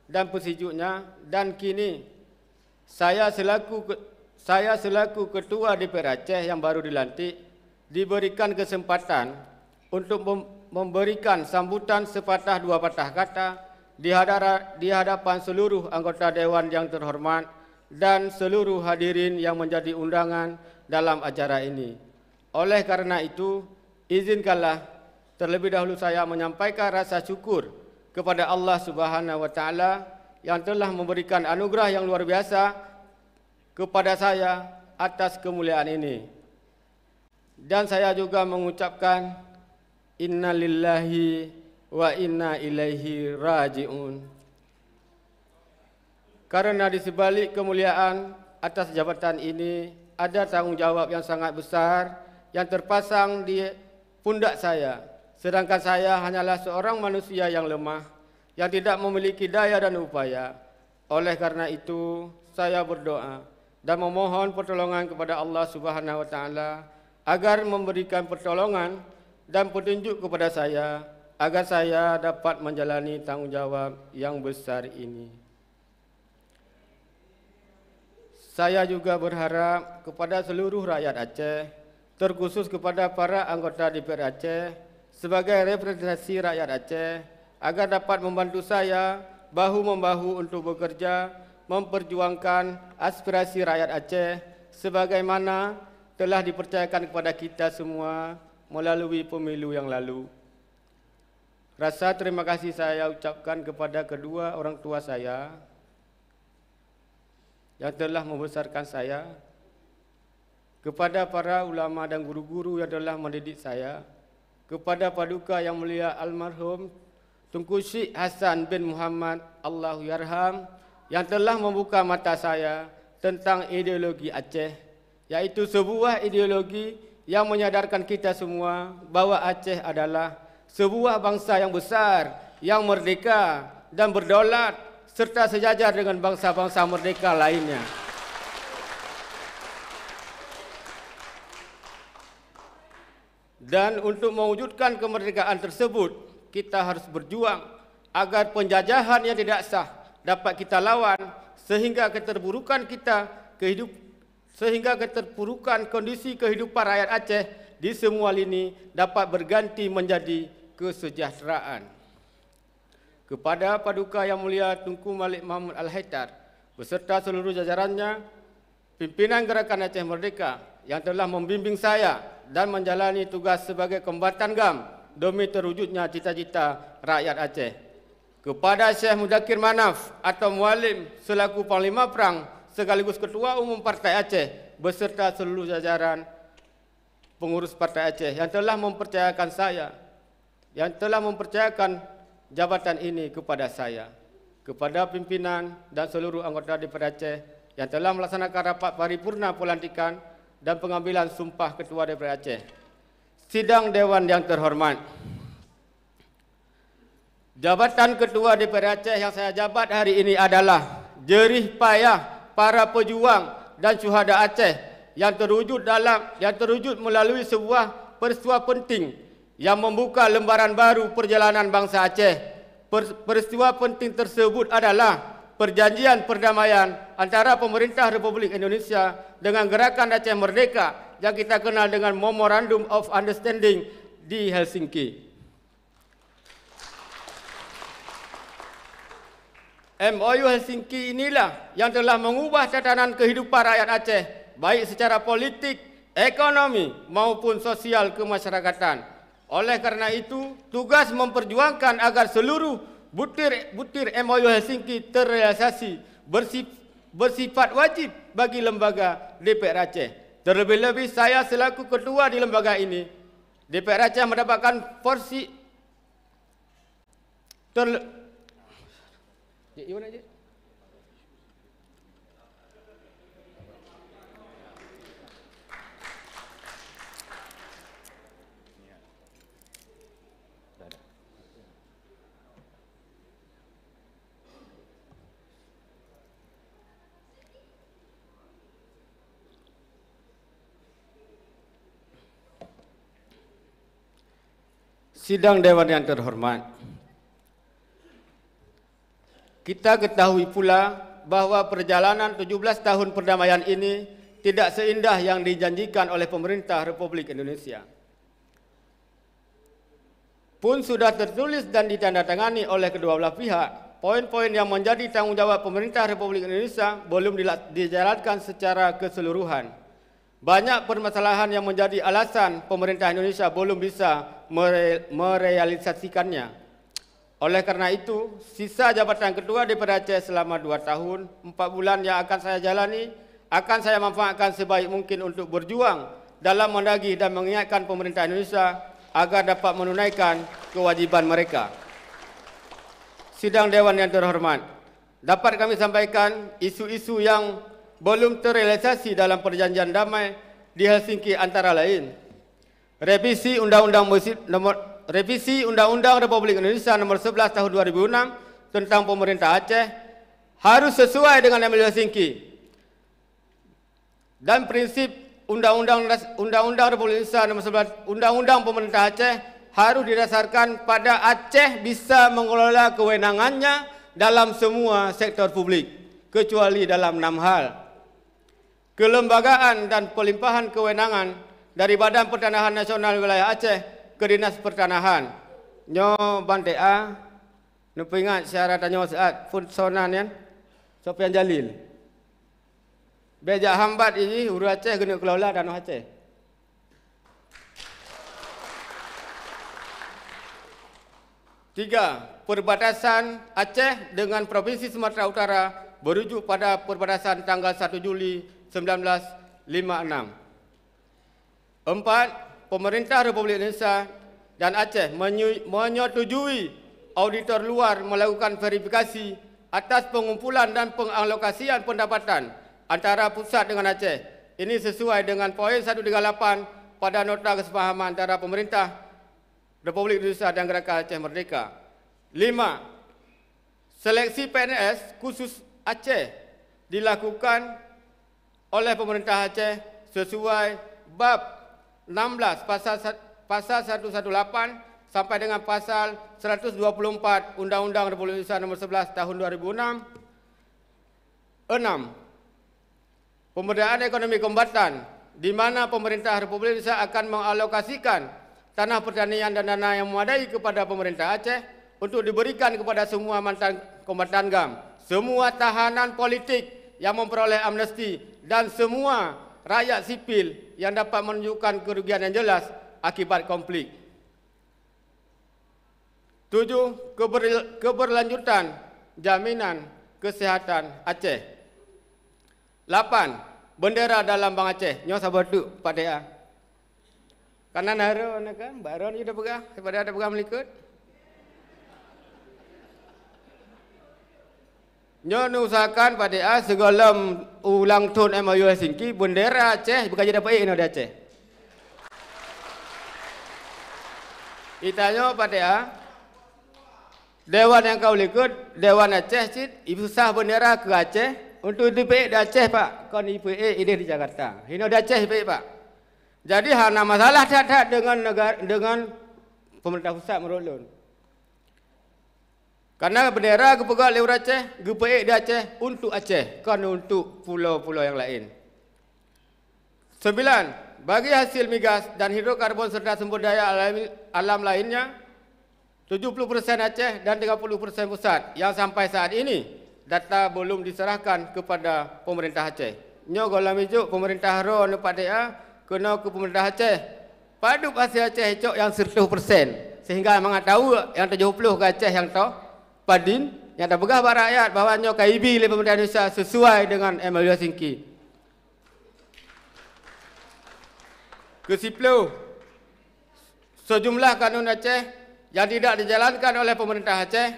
[SPEAKER 7] dan persijuknya, dan kini saya selaku Ketua DPR Aceh yang baru dilantik diberikan kesempatan untuk memberikan sambutan sepatah dua patah kata di hadapan seluruh anggota Dewan yang terhormat dan seluruh hadirin yang menjadi undangan dalam acara ini. Oleh karena itu, izinkanlah terlebih dahulu saya menyampaikan rasa syukur kepada Allah Subhanahu wa taala yang telah memberikan anugerah yang luar biasa kepada saya atas kemuliaan ini. Dan saya juga mengucapkan inna lillahi wa inna ilaihi raji'un. Karena di sebalik kemuliaan atas jabatan ini ada tanggungjawab yang sangat besar yang terpasang di pundak saya. Sedangkan saya hanyalah seorang manusia yang lemah, yang tidak memiliki daya dan upaya. Oleh karena itu, saya berdoa dan memohon pertolongan kepada Allah Subhanahu wa taala agar memberikan pertolongan dan petunjuk kepada saya agar saya dapat menjalani tanggungjawab yang besar ini. Saya juga berharap kepada seluruh rakyat Aceh, terkhusus kepada para anggota DPR Aceh sebagai representasi rakyat Aceh, agar dapat membantu saya bahu-membahu untuk bekerja memperjuangkan aspirasi rakyat Aceh sebagaimana telah dipercayakan kepada kita semua melalui pemilu yang lalu. Rasa terima kasih saya ucapkan kepada kedua orang tua saya yang telah membesarkan saya, kepada para ulama dan guru-guru yang telah mendidik saya, kepada Paduka Yang Mulia almarhum Tunku Syekh Hasan bin Muhammad Allahu Yarham yang telah membuka mata saya tentang ideologi Aceh, yaitu sebuah ideologi yang menyadarkan kita semua bahwa Aceh adalah sebuah bangsa yang besar, yang merdeka dan berdaulat serta sejajar dengan bangsa-bangsa merdeka lainnya. Dan untuk mewujudkan kemerdekaan tersebut, kita harus berjuang agar penjajahan yang tidak sah dapat kita lawan sehingga keterpurukan kondisi kehidupan rakyat Aceh di semua lini dapat berganti menjadi kesejahteraan. Kepada Paduka Yang Mulia Tunku Malik Mahmud Al-Haidar beserta seluruh jajarannya, pimpinan Gerakan Aceh Merdeka yang telah membimbing saya dan menjalani tugas sebagai kombatan GAM demi terwujudnya cita-cita rakyat Aceh. Kepada Syekh Mudakir Manaf atau Mualim selaku Panglima Perang sekaligus Ketua Umum Partai Aceh beserta seluruh jajaran pengurus Partai Aceh yang telah mempercayakan saya, yang telah mempercayakan jabatan ini kepada saya, kepada pimpinan dan seluruh anggota DPR Aceh yang telah melaksanakan rapat paripurna pelantikan dan pengambilan sumpah Ketua DPR Aceh. Sidang Dewan yang terhormat, jabatan Ketua DPR Aceh yang saya jabat hari ini adalah jerih payah para pejuang dan syuhada Aceh yang terwujud melalui sebuah peristiwa penting yang membuka lembaran baru perjalanan bangsa Aceh. Peristiwa penting tersebut adalah perjanjian perdamaian antara pemerintah Republik Indonesia dengan Gerakan Aceh Merdeka yang kita kenal dengan Memorandum of Understanding di Helsinki. MOU Helsinki inilah yang telah mengubah tatanan kehidupan rakyat Aceh baik secara politik, ekonomi maupun sosial kemasyarakatan. Oleh karena itu, tugas memperjuangkan agar seluruh butir MOU Helsinki terrealisasi bersifat wajib bagi lembaga DPR Aceh. Terlebih-lebih saya selaku ketua di lembaga ini, DPR Aceh mendapatkan porsi Sidang Dewan yang terhormat, kita ketahui pula bahwa perjalanan 17 tahun perdamaian ini tidak seindah yang dijanjikan oleh pemerintah Republik Indonesia. Pun sudah tertulis dan ditandatangani oleh kedua belah pihak, poin-poin yang menjadi tanggung jawab pemerintah Republik Indonesia belum dijalankan secara keseluruhan. Banyak permasalahan yang menjadi alasan pemerintah Indonesia belum bisa merealisasikannya. Oleh karena itu, sisa jabatan ketua DPR Aceh selama 2 tahun, 4 bulan yang akan saya jalani, akan saya manfaatkan sebaik mungkin untuk berjuang dalam menagih dan mengingatkan pemerintah Indonesia agar dapat menunaikan kewajiban mereka. Sidang Dewan yang terhormat, dapat kami sampaikan isu-isu yang belum terrealisasi dalam perjanjian damai di Helsinki antara lain revisi Undang-Undang Republik Indonesia Nomor 11 Tahun 2006 tentang Pemerintah Aceh harus sesuai dengan MOU Helsinki dan prinsip Undang-Undang Republik Indonesia Nomor 11 Undang-Undang Pemerintah Aceh harus didasarkan pada Aceh bisa mengelola kewenangannya dalam semua sektor publik kecuali dalam 6 hal. Kelembagaan dan pelimpahan kewenangan dari Badan Pertanahan Nasional Wilayah Aceh ke Dinas Pertanahan. Nyo Bantea, nupu ingat syarat nyo saat Funsonan yan, Sofian Jalil. Bejak hambat ini Uru Aceh kena kelola Danau Aceh. 3. Perbatasan Aceh dengan Provinsi Sumatera Utara berujuk pada perbatasan tanggal 1 Juli 1956. 4. Pemerintah Republik Indonesia dan Aceh menyetujui auditor luar melakukan verifikasi atas pengumpulan dan pengalokasian pendapatan antara pusat dengan Aceh. Ini sesuai dengan poin 138 pada nota kesepahaman antara pemerintah Republik Indonesia dan Gerakan Aceh Merdeka. 5. Seleksi PNS khusus Aceh dilakukan oleh pemerintah Aceh sesuai bab 16 pasal 118 sampai dengan pasal 124 Undang-Undang Republik Indonesia Nomor 11 Tahun 2006. 6. Pemberdayaan ekonomi kombatan di mana pemerintah Republik Indonesia akan mengalokasikan tanah pertanian dan dana yang memadai kepada pemerintah Aceh untuk diberikan kepada semua mantan kombatan GAM, semua tahanan politik yang memperoleh amnesti dan semua rakyat sipil yang dapat menunjukkan kerugian yang jelas akibat konflik. 7. Keberlanjutan jaminan kesehatan Aceh. 8. Bendera dalam Bank Aceh. Nyo sabar tu Pak Dea. Kanan haro kan, Mbak Ron sudah pegang, daripada ada pegang melikut. Nyo usahakan Pak Dea segala ulang tahun MOU Helsinki bendera Aceh bukan jadi dapat di Aceh. Itanya Pak Dea, Dewan yang kau likut, Dewan Aceh cit, ibu sah bendera ke Aceh untuk DPE di Aceh Pak. Kon DPE ini di Jakarta. Ini di Aceh DPE Pak. Jadi hana masalah tak dengan negara dengan pemerintah pusat merulun. Karena bendera kepegang oleh Aceh, GPE di Aceh untuk Aceh, kan untuk pulau-pulau yang lain. 9. Bagi hasil migas dan hidrokarbon serta sumber daya alam lainnya, 70% Aceh dan 30% pusat yang sampai saat ini data belum diserahkan kepada pemerintah Aceh. Nyo golam hijau pemerintah Ron Pak Dea kena ke pemerintah Aceh. Padu hasil Aceh hijau yang 100%. Sehingga memang tahu yang 70 ke Aceh yang tahu Padin yang tak pegah buat rakyat bahawa nyo KIB oleh pemerintah Indonesia sesuai dengan MOU Helsinki. Ke-10. Sejumlah kanun Aceh yang tidak dijalankan oleh pemerintah Aceh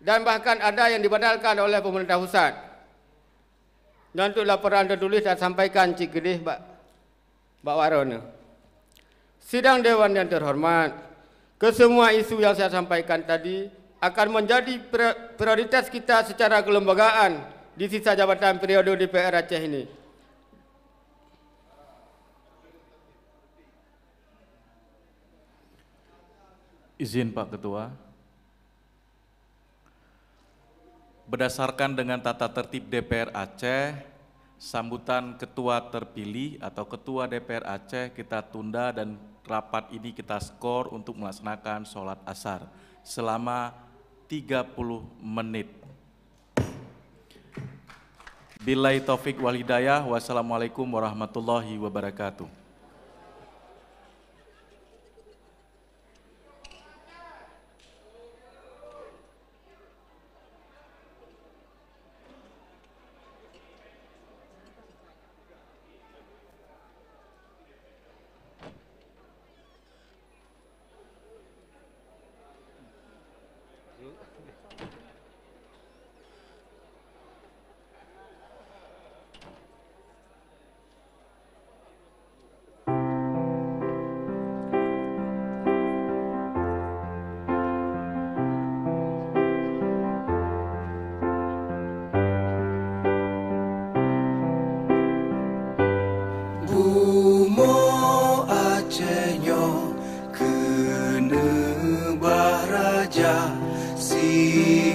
[SPEAKER 7] dan bahkan ada yang dibatalkan oleh pemerintah pusat. Dan untuk laporan tertulis dan sampaikan Cik Gedih Mbak Warona. Sidang Dewan yang terhormat, kesemua isu yang saya sampaikan tadi akan menjadi prioritas kita secara kelembagaan di sisa jabatan periode DPR Aceh ini.
[SPEAKER 1] Izin Pak Ketua. Berdasarkan dengan tata tertib DPR Aceh, sambutan ketua terpilih atau ketua DPR Aceh kita tunda dan rapat ini kita skor untuk melaksanakan sholat asar selama 30 menit. Billahi taufik wal hidayah. Wassalamualaikum warahmatullahi wabarakatuh.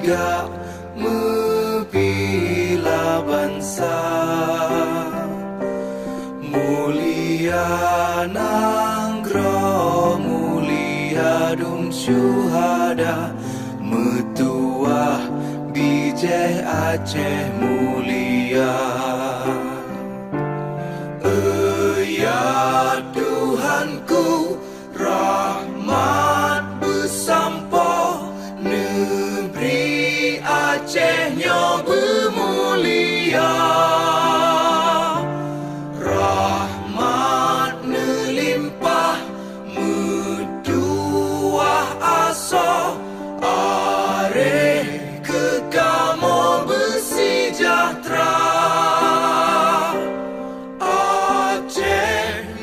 [SPEAKER 4] Siga membela bangsa, mulia nanggro mulia dum syuhada, metuah bijih Aceh mulia. Ya Tuhanku, rahmat bersampo, negeri Acehnya bermulia. Rahmat nelimpah, meduah aso, areh kekamo bersejahtera.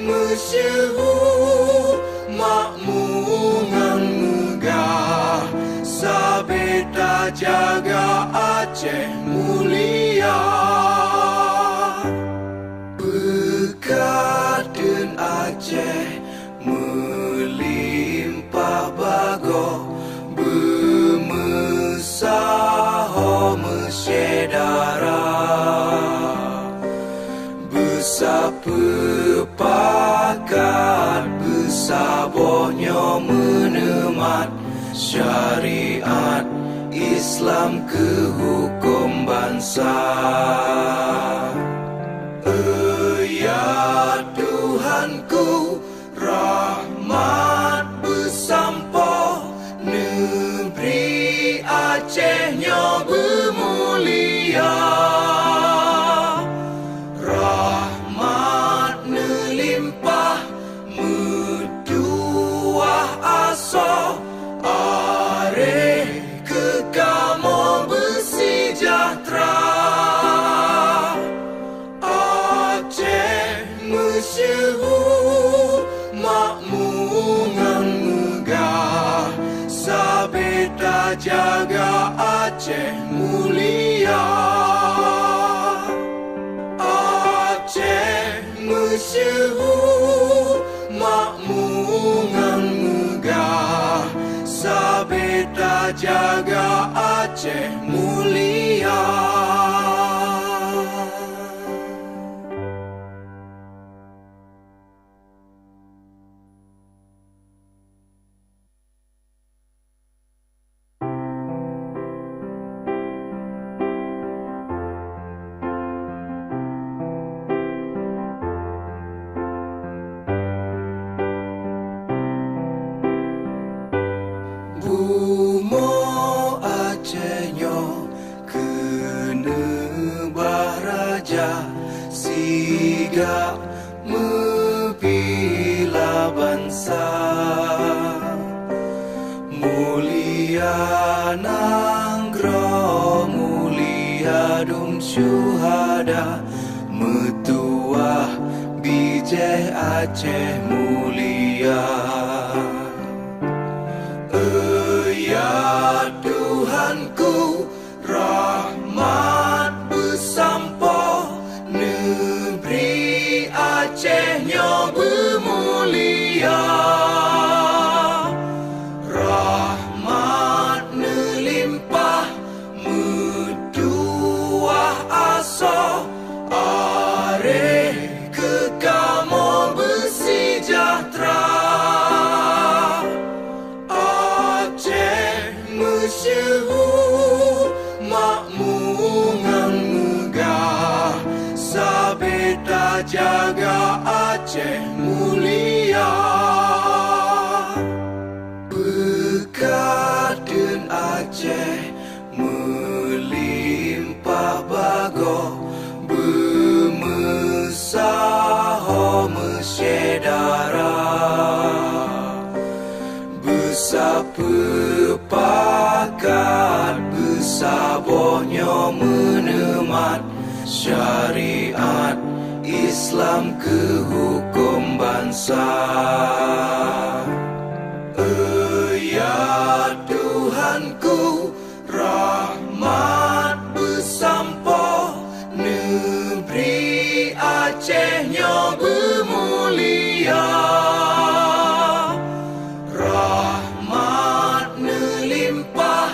[SPEAKER 4] Masyhur makmungan megah, sabeta jaga Aceh mulia. Berkat dan Aceh melimpah bago, bermesah mesyedara, bersapepakat bersabohnya menemat syariat Islam ke hukum bangsa. Ya Tuhanku, rahmat bersampo, negeri Acehnya bermulia. Rahmat nelimpah, meduah aso, areh kekamo bersejahtera. Aceh masyhur makmungan megah, sabeta jaga Aceh mulia. Aceh masyhur makmungan megah, sabeta jaga Aceh mulia. Bumo Acehnya kena bahraja, siga membela bangsa, mulia nanggro mulia dum syuhada, metuah bijih Aceh mulia. Ya Tuhanku, rahmat bersampo, negeri Acehnya bermulia. Rahmat nelimpah, meduah aso, areh kekamo bersejahtera. Masyhur makmungan megah, sabeta jaga Aceh mulia. Berkat dan Aceh melimpah bago, bermesah mesyedara, bersapepakat bersabohnya menemat syariat Islam ke hukum bangsa. Ya Tuhanku, rahmat bersampo, negeri Acehnya bermulia. Rahmat nelimpah,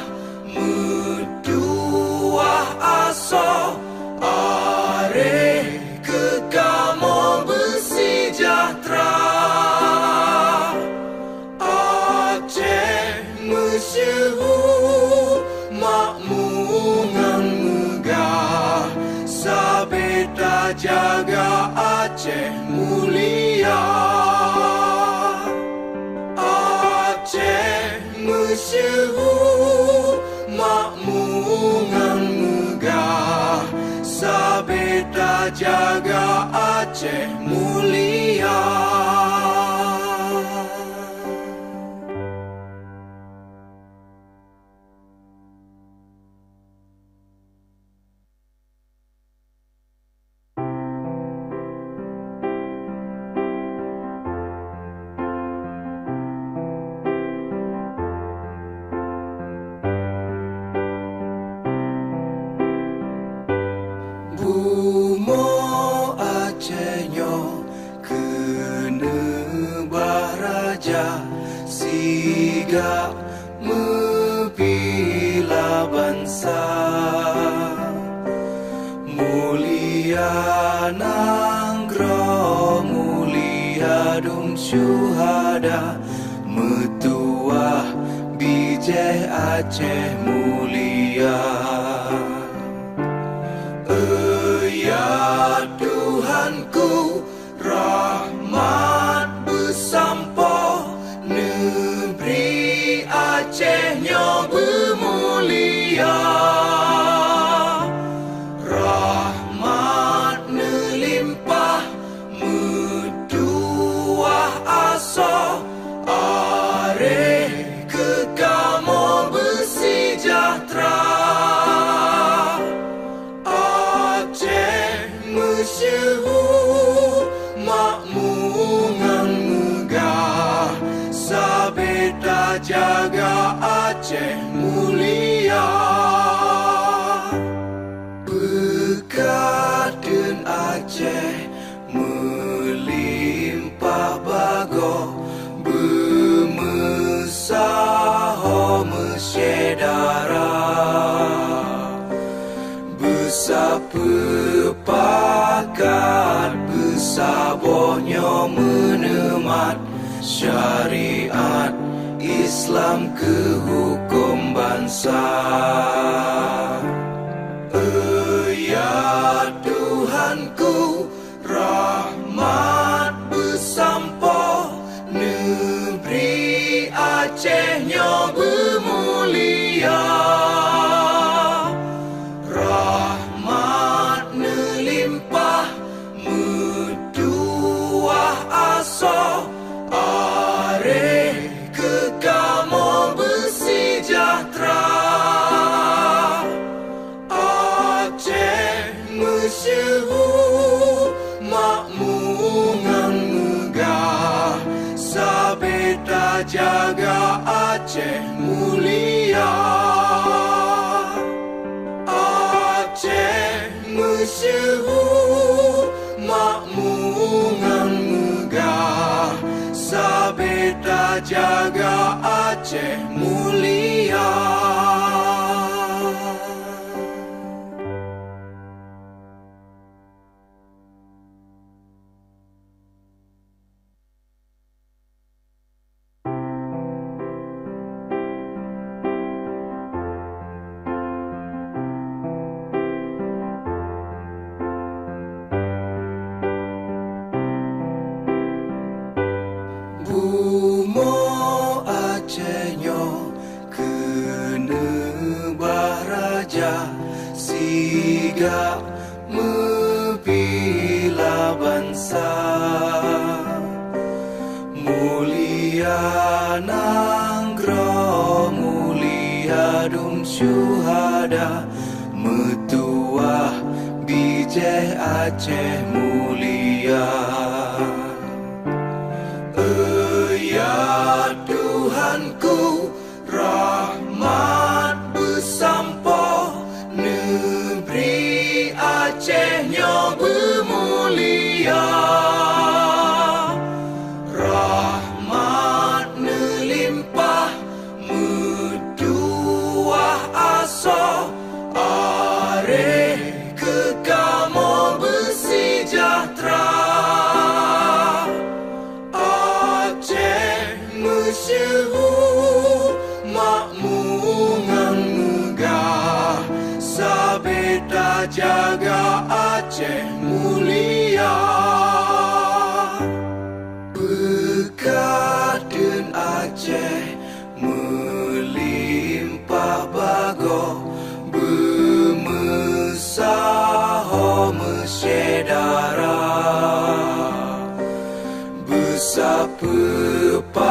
[SPEAKER 4] jaga Aceh mulia. Aceh masyhur makmungan megah, sabeta jaga Aceh mulia. Bumo Acehnya kena baraja, siga membela bangsa. Mulia nanggro mulia dum syuhada, metuah bijeh Aceh mulia. Ya Tuhanku, rahmat bersampo, negeri Acehnya bermulia. Rahmat melimpah, metuah asa, areh kekamo bersejahtera. Masyhur makmungan megah, sabeta jaga Aceh mulia. Bekaden Aceh melimpah bago, bermesaho mesyedara. Bersepakat bersabohnya menemat syariat Islam ke hukum bangsa. Ya Tuhanku, rahmat bersampo, negeri Acehnya bermulia. Rahmat melimpah, metuah asa, areh kekamo bersejahtera. Aceh masyhur makmungan megah, sabeta jaga Aceh mulia. Aceh masyhur makmungan megah, sabeta jaga Aceh mulia. Bumo Acehnya kena baraja, siga membela bangsa. Mulia nanggro mulia dum syuhada, metuah bijeh Aceh mulia. Ya Tuhanku, rahmat bersampo, negeri Acehnya bermulia. Rahmat melimpah, metuah asa, areh kekamo bersejahtera. Masyhur makmungan megah, sabeta jaga Aceh Aceh mulia. Berkat dan Aceh melimpah bago, bermesah mesyedara, besar pepakat,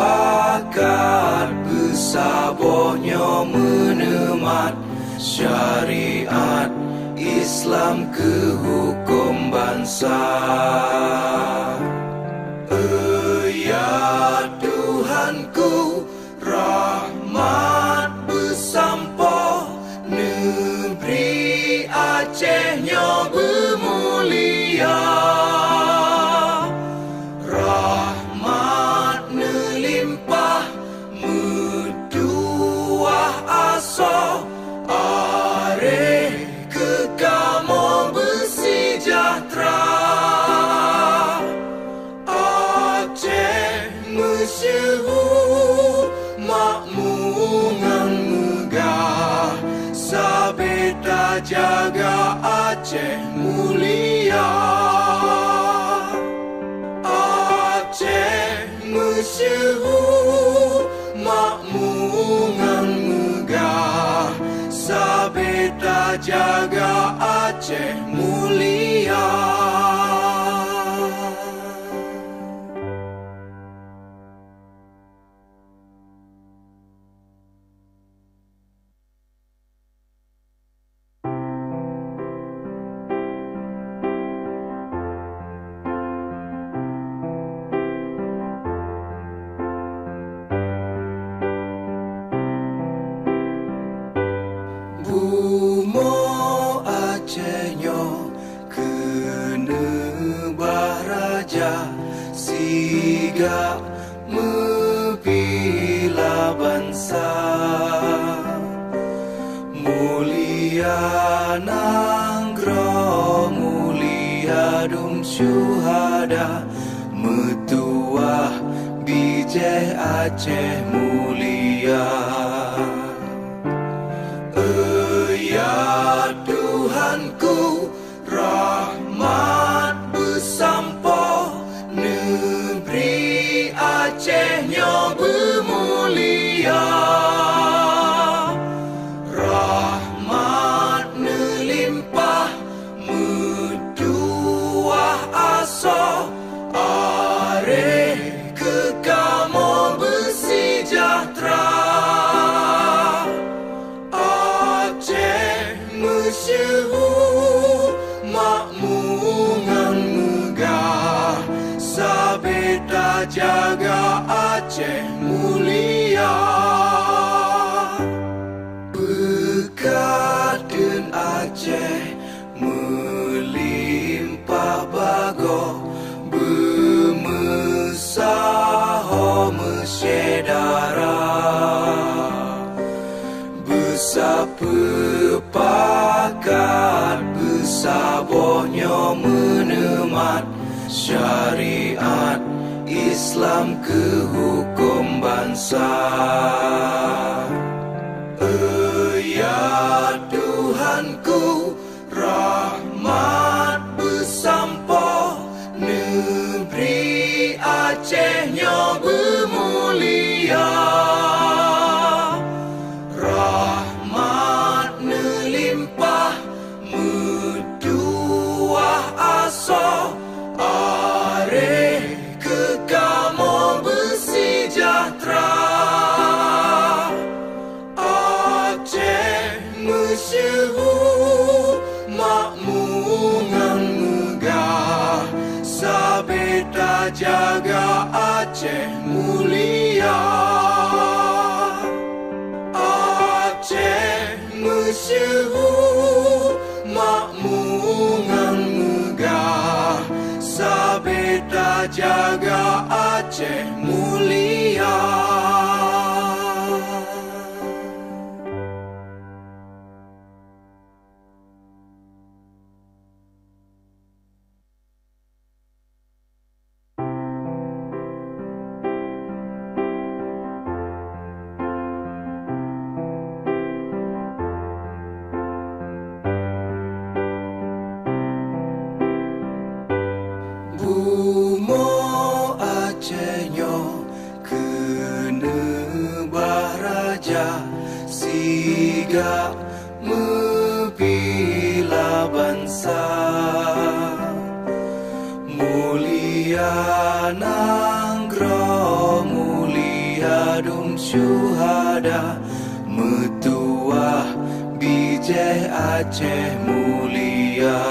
[SPEAKER 4] besabohnya menemat syariat Islam ke hukum bangsa. Ya Tuhanku, rahmat bersampo, negeri Acehnya bermulia. Rahmat melimpah, metuah aso, are kekamo bersejahtera. Masyhur makmungan megah, sabeta jaga Aceh mulia. Aceh masyhur makmungan megah, sabeta jaga Aceh mulia. Bumo Acehnya kena baraja, sigak membela bangsa. Mulia nanggro, mulia dum syuhada, metuah bijeh Aceh mulia. Ya Tuhanku, rahmat bersampo, negeri Acehnya bermulia. Rahmat melimpah, metuah aso, are kekamo bersejahtera. Masyhur makmungan megah, sabeta jaga Aceh mulia. Berkat dan Aceh melimpah bago, bermesah mesyedara, besar pepakat, besabohnya menemat syariat Islam ke hukum bangsa. Ya Tuhanku, rahmat bersampo, negeri Acehnya bermulia. Rahmat melimpah, metuah aso, are kekamo bersejahtera. Aceh masyhur makmungan megah, sabeta jaga Aceh mulia. Aceh masyhur makmungan megah, sabeta jaga Aceh mulia. siga membela bangsa. Mulia Nanggro, mulia dum syuhada, metuah bijih Aceh mulia.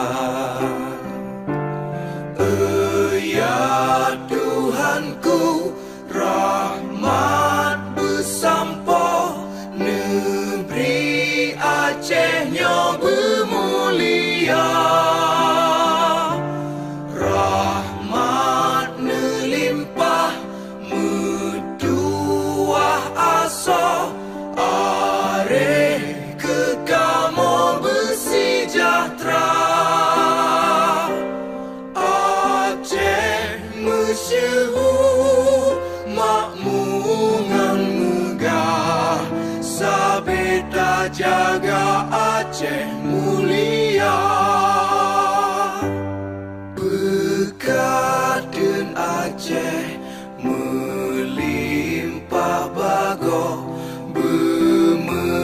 [SPEAKER 4] Ya Tuhanku, rahmat bersampo, negeri Acehnya bermulia. Rahmat nelimpah, metuah aso, areh kekamo bersejahtera. Masyhur makmungan megah, sabeta jaga Aceh mulia. Berkat dan Aceh melimpah bago, bermesaho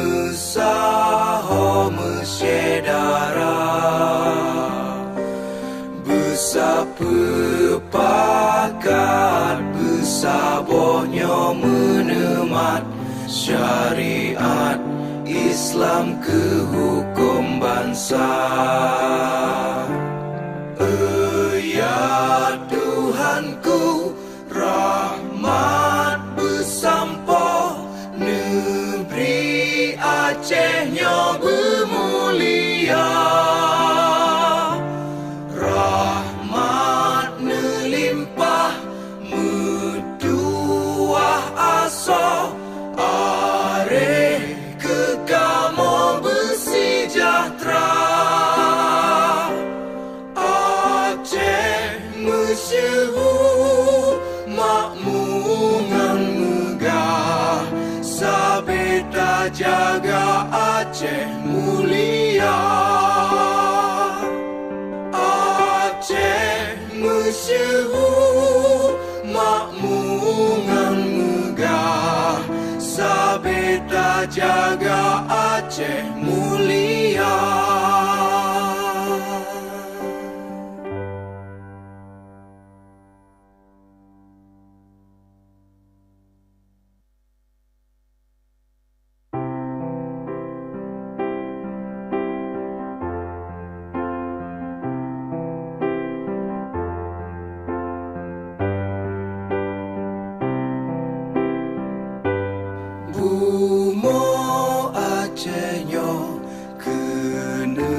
[SPEAKER 4] mesyedara. Bersepakat bersabohnya menemat syariat Islam ke hukum bangsa. Ya Tuhanku, rahmat bersampo, negeri Acehnya bermulia. Rahmat nelimpah, metuah aso, areh kekamo bersejahtera. Aceh masyhur makmungan megah, sabeta jaga Aceh mulia. Aceh masyhur makmungan megah, sabeta jaga Aceh mulia. Bumo Acehnya kena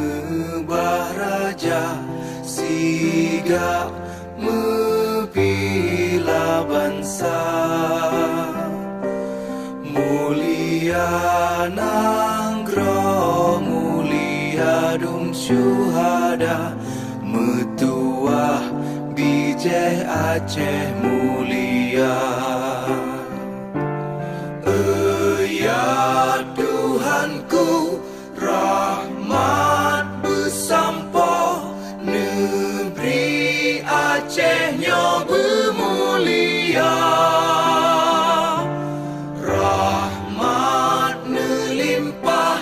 [SPEAKER 4] bahraja, siga membela bangsa. Mulia Nanggro, mulia dum syuhada, metuah bijih Aceh mulia. Ya Tuhanku, rahmat bersampo, negeri Acehnya bermulia. Rahmat nelimpah,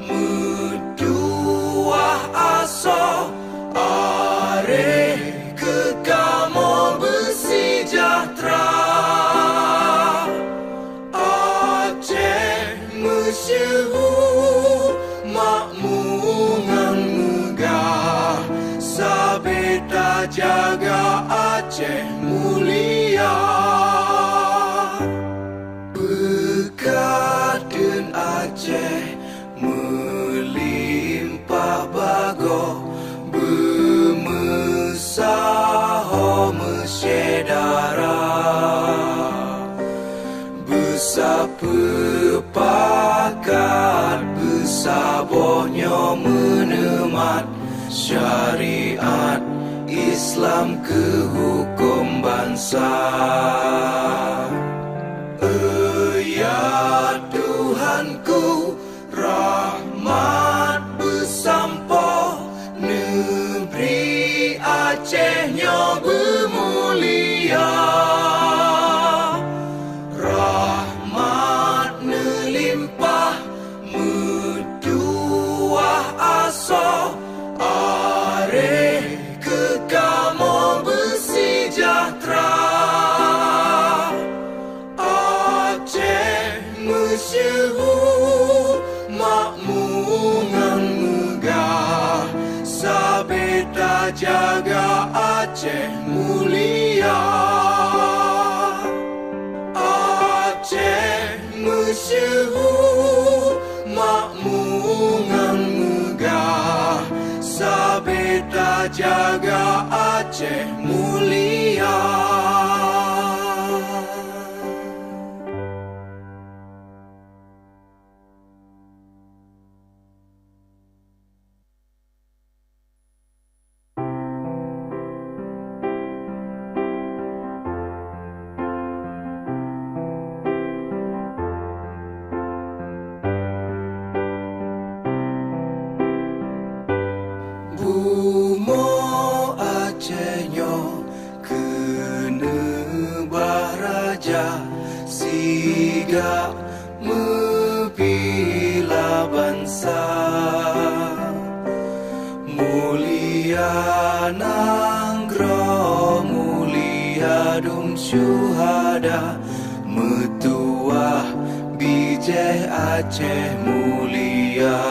[SPEAKER 4] metuah aso, areh kekamo bersejahtera. Masyhur makmungan megah, sabeta jaga Aceh mulia. Berkat dan Aceh melimpah bago, bermesaho mesyedara. Bersepakat bersabohnya menemat syariat Islam ke hukum bangsa. Ya Tuhanku, rahmat bersampo, negeri Acehnya bermulia. Rahmat nelimpah, jaga Aceh mulia. Aceh masyhur makmungan megah, sabeta jaga Aceh mulia. Bumo Acehnyo kena baraja, siga mebila bangsa. Mulia nanggro mulia dum syuhada, metuah bijeh Aceh mulia.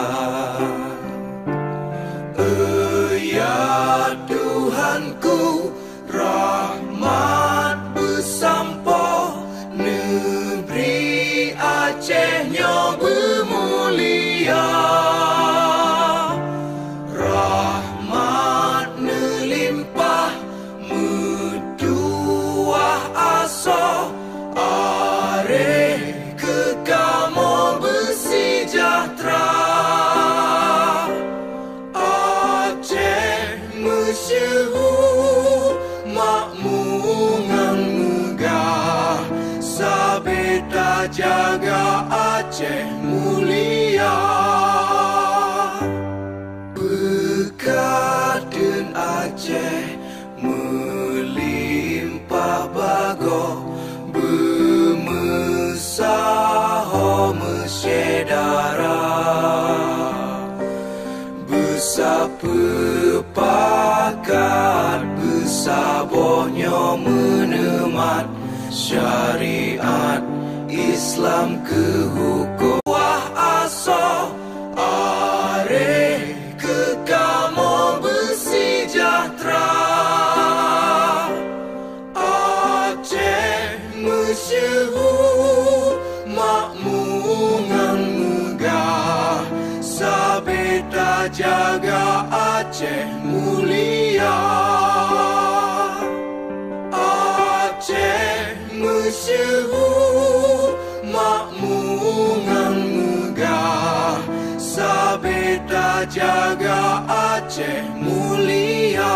[SPEAKER 4] Ya Tuhanku, rahmat bersampo, negeri Acehnyo bermulia. Rahmat nelimpah, metuah aso, areh kekamo bersejahtera. Masyhur makmungan megah, sabeta jaga Aceh mulia. Bekaden Aceh melimpah bago, bermesaho mesyedara. Besapepakat besabohnya menemat, syariat Islam ke hukum. Wah aso areh kekamo bersejahtera. Aceh masyhur makmungan megah, sabeta jaga Aceh mulia. Aceh masyhur makmungan megah, sabeta jaga Aceh mulia.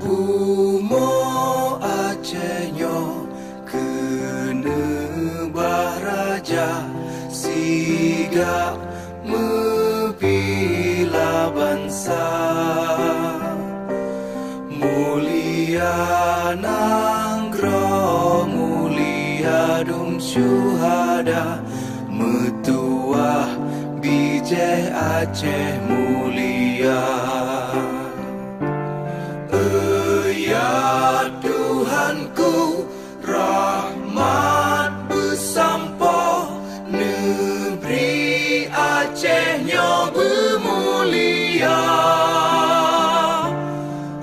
[SPEAKER 4] Bumo Acehnyo kena baraja, siga mebila bangsa. Mulia nanggro mulia dum syuhada, metuah bijeh Aceh mulia. Ya Tuhanku, rahmat bersampo, negeri Acehnyo bermulia.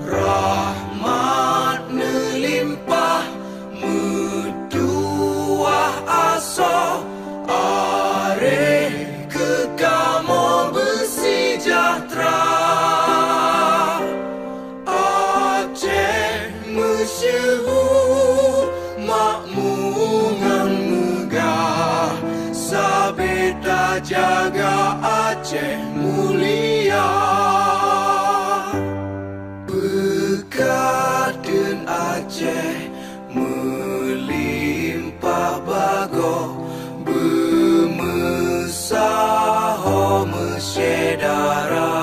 [SPEAKER 4] Rahmat nelimpah, metuah aso, areh kekamo bersejahtera. Masyhur makmungan megah, sabeta jaga Aceh mulia. Bekaden Aceh melimpah bago, bermesaho mesyedara.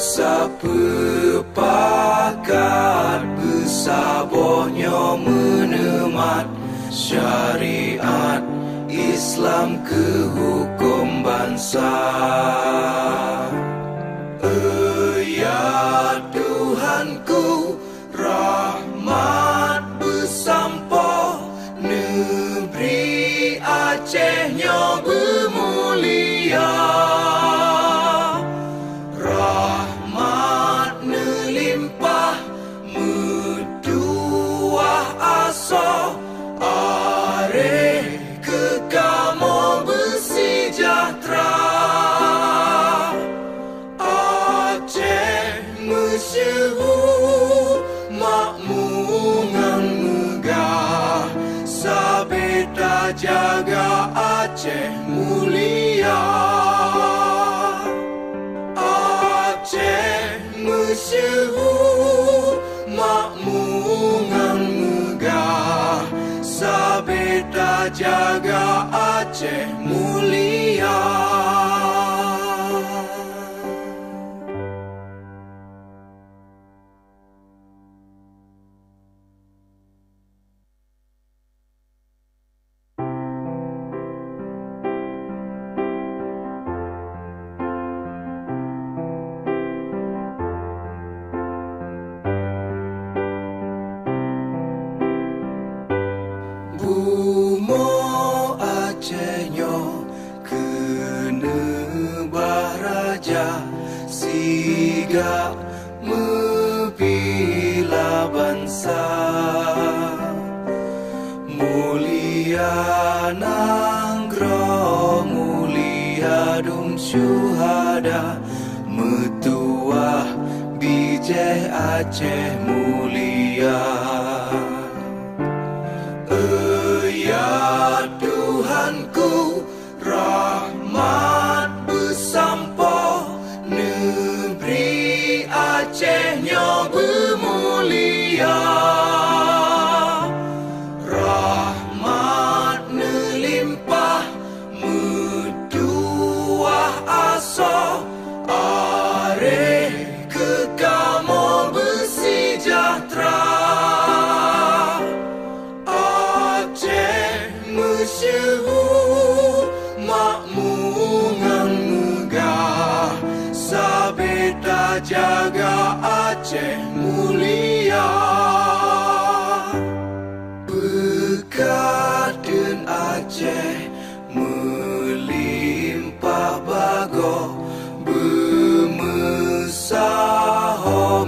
[SPEAKER 4] Besapepakat besaboh sabonyo menemat syariat Islam ke hukum bangsa. Ya Tuhanku, rahmat bersampo, negeri Acehnya bermulia. Rahmat nelimpah, meduah aso, are kekamo bersejahtera. Aceh masyhur, makmungan megah, sabeta jaga Aceh mulia. Aceh masyhur, makmungan megah, sabeta jaga Aceh mulia. Bumo Acehnya kena baraja, sigak membela bangsa. Mulia nanggro, mulia dum syuhada, metuah bijeh Aceh mulia. Ya Tuhanku, rahmat bersampo, negeri Acehnya bermulia. Rahmat nelimpah, meduah aso, are kekamo bersejahtera. Masyhur, makmungan megah, sabeta jaga Aceh mulia. Berkat dan Aceh melimpah bago, bermesaho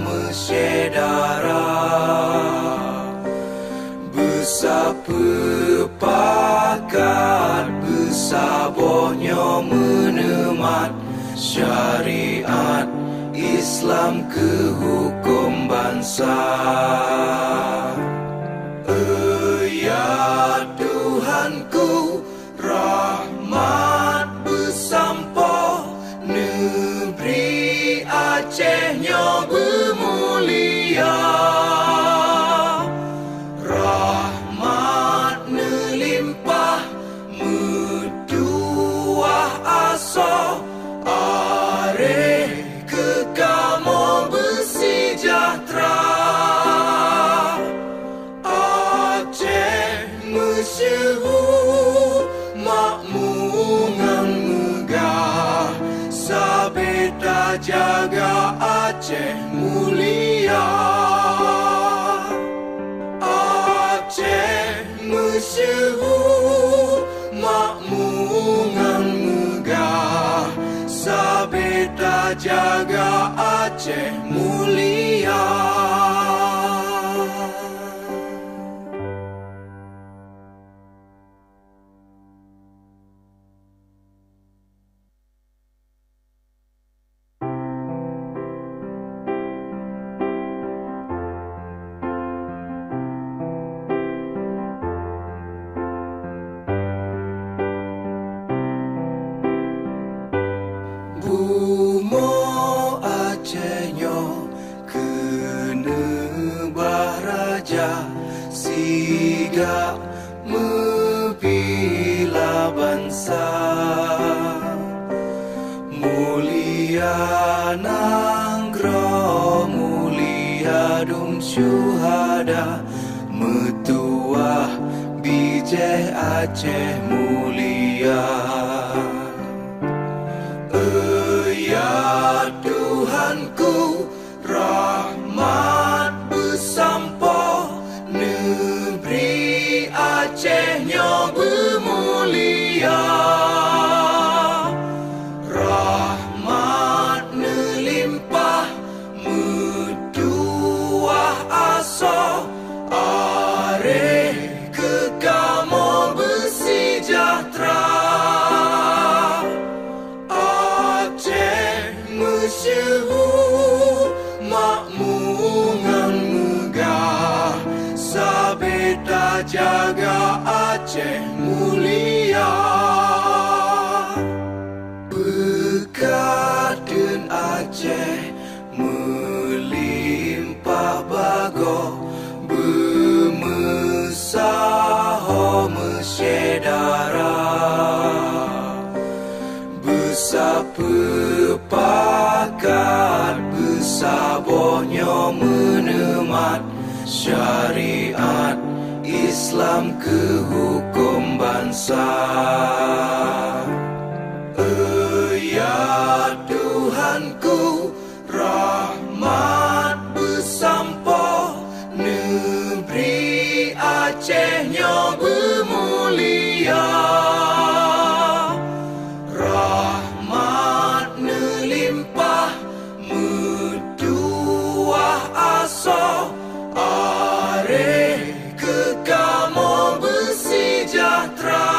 [SPEAKER 4] mesyedara. Bersepakat bersabonyo menemat syariat Islam ke hukum bangsa. Ya Tuhanku, rahmat bersampo, negeri Acehnya bermulia. Rahmat nelimpah, meduah aso, are kekamo bersejahtera. Aceh masyhur, makmungan megah, sabeta jaga Aceh mulia. Aceh masyhur, makmungan megah, sabeta jaga Aceh mulia. Bumo Acehnya kena baraja, sigak membela bangsa. Mulia nanggro, mulia dum syuhada, Metuah bijih Aceh mulia. Ya Tuhanku, rahmat bersampo, negeri Acehnya bermulia. Rahmat nelimpah, metuah aso, areh kekamo bersejahtera. Masyhur makmungan megah, sabeta jaga Aceh mulia. Berkat dan Aceh melimpah bago, bermesaho mesyedara. Bersepakat bersabohnya menemat syariat Islam ke hukum bangsa. Ya Tuhanku, rahmat bersampo, negeri Acehnya bermulia. Rahmat nelimpah, metuah aso, areh kekamo bersejahtera.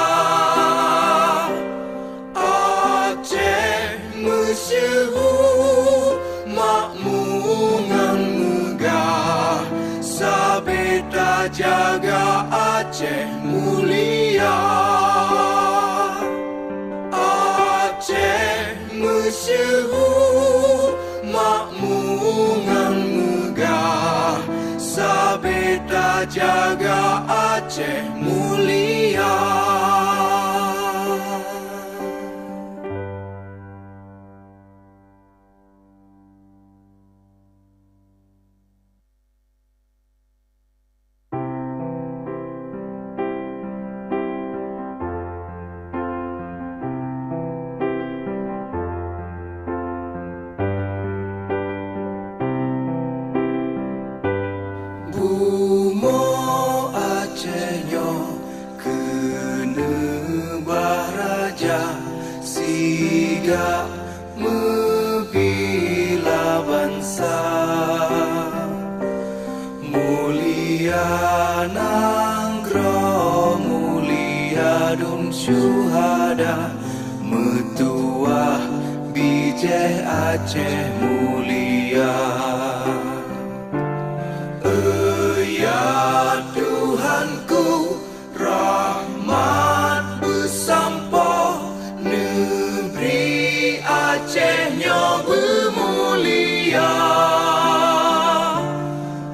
[SPEAKER 4] Aceh masyhur makmungan megah, sabeta jaga Aceh mulia. Aceh masyhur makmungan megah, sabeta jaga Aceh mulia. Bumo Acehnya kena baraja, siga membela bangsa. Mulia nanggro, mulia dum syuhada, metuah bijih Aceh mulia. Ya Tuhanku, rahmat bersampo, negeri Acehnya bermulia.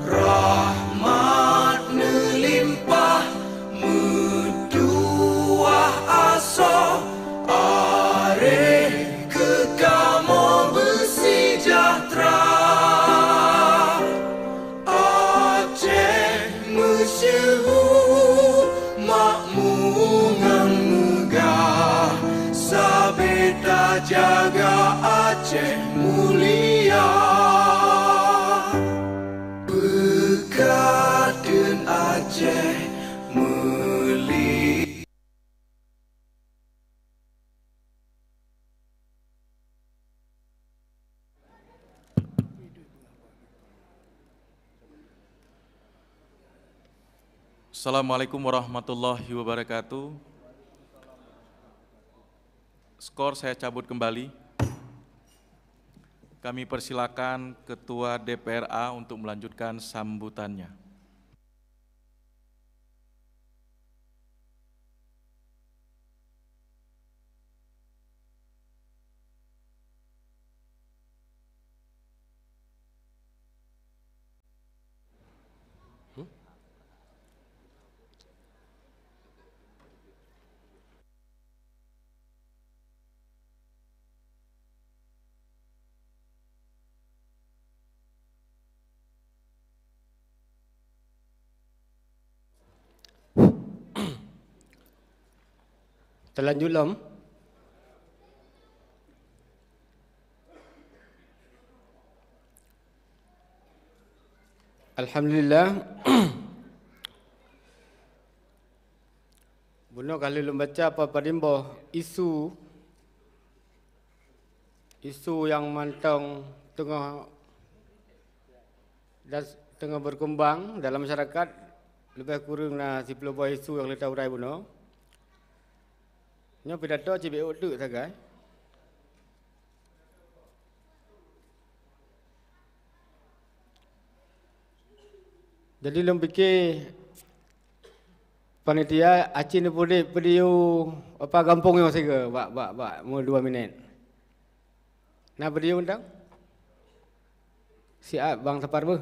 [SPEAKER 4] Rahmat nelimpah, metuah aso, areh kekamo bersejahtera. Masyhur makmungan megah, sabeta jaga Aceh mulia. Berkat dan Aceh meli.
[SPEAKER 1] Assalamualaikum warahmatullahi wabarakatuh. Skor saya cabut kembali. Kami persilakan Ketua DPRA untuk melanjutkan sambutannya.
[SPEAKER 7] Terlanjut lom. Alhamdulillah. Buno kalau lu baca apa padimbo isu yang mantang tengah dan tengah berkembang dalam masyarakat lebih kurang na 10 buah isu yang kita urai buno. Nya pidato CBO tu sagai. Jadi lom fikir panitia acin pudi pediu apa kampung yang sega bak mau 2 minit. Nah pediu undang. Siap Bang Sapar bu.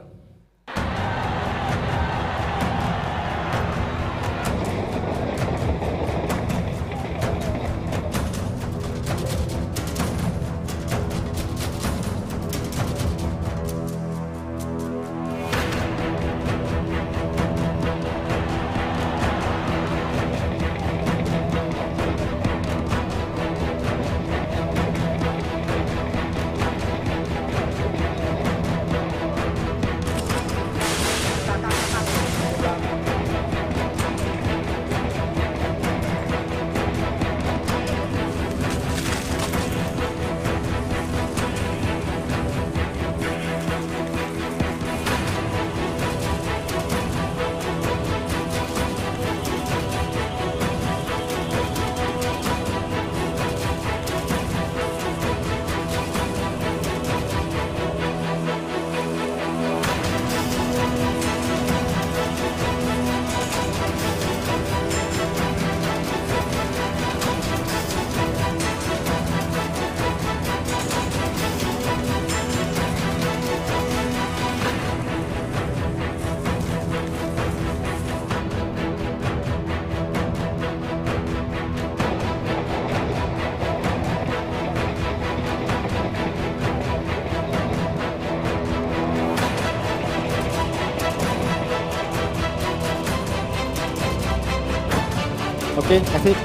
[SPEAKER 7] Okey, kasih.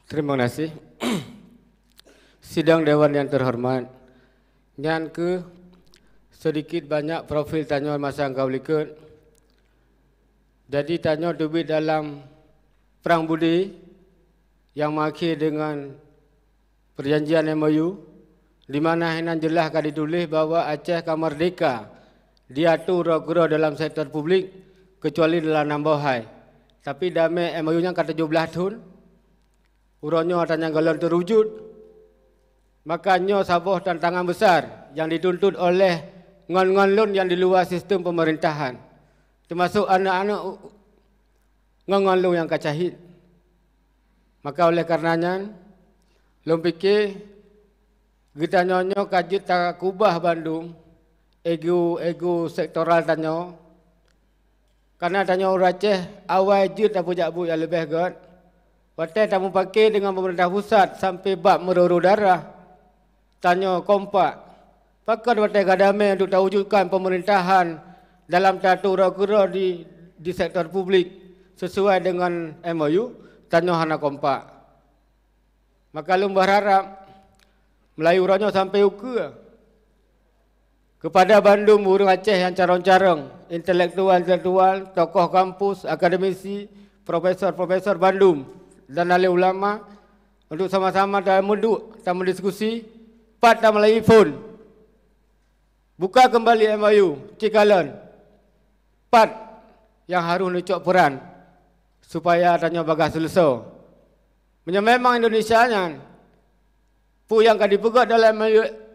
[SPEAKER 7] Terima kasih. Sidang Dewan yang terhormat. Yang ke sedikit banyak profil tanya masa engkau likut. Jadi tanya duit dalam perang budi yang mengakhir dengan perjanjian MOU di mana henan jelas kan ditulis bahawa Aceh akan merdeka diatur roh-roh dalam sektor publik kecuali dalam nambahai. Tapi damai MOU-nya kata 17 tahun. Uronyo tanya galon terwujud. Makanya sabuh tantangan besar yang dituntut oleh ngon-ngon lun yang di luar sistem pemerintahan. Termasuk anak-anak ngon-ngon lun yang kacahit. Maka oleh karenanya lun fikir kita nyonyo kajut tak kubah Bandung, ego sektoral tanyo. Karena tanyo Aceh awal je tak pujak bu yang lebih god. Watai tamu pakai dengan pemerintah pusat sampai bab meruru darah. Tanyo kompak. Pakai watai kadame untuk terwujudkan pemerintahan dalam tatu roh-roh di sektor publik sesuai dengan MOU. Tanyo hana kompak. Maka lu berharap Melayu ronyo sampai uka kepada Bandung burung Aceh yang carong-carong, intelektual, tokoh kampus, akademisi, profesor Bandung dan ahli ulama untuk sama-sama dalam duduk dan berdiskusi pat dan Melayu phone. Buka kembali MOU Cikalan. Pat yang harus nucuk peran supaya tanya bagas selesai. Memang Indonesia nya pu yang akan dipegang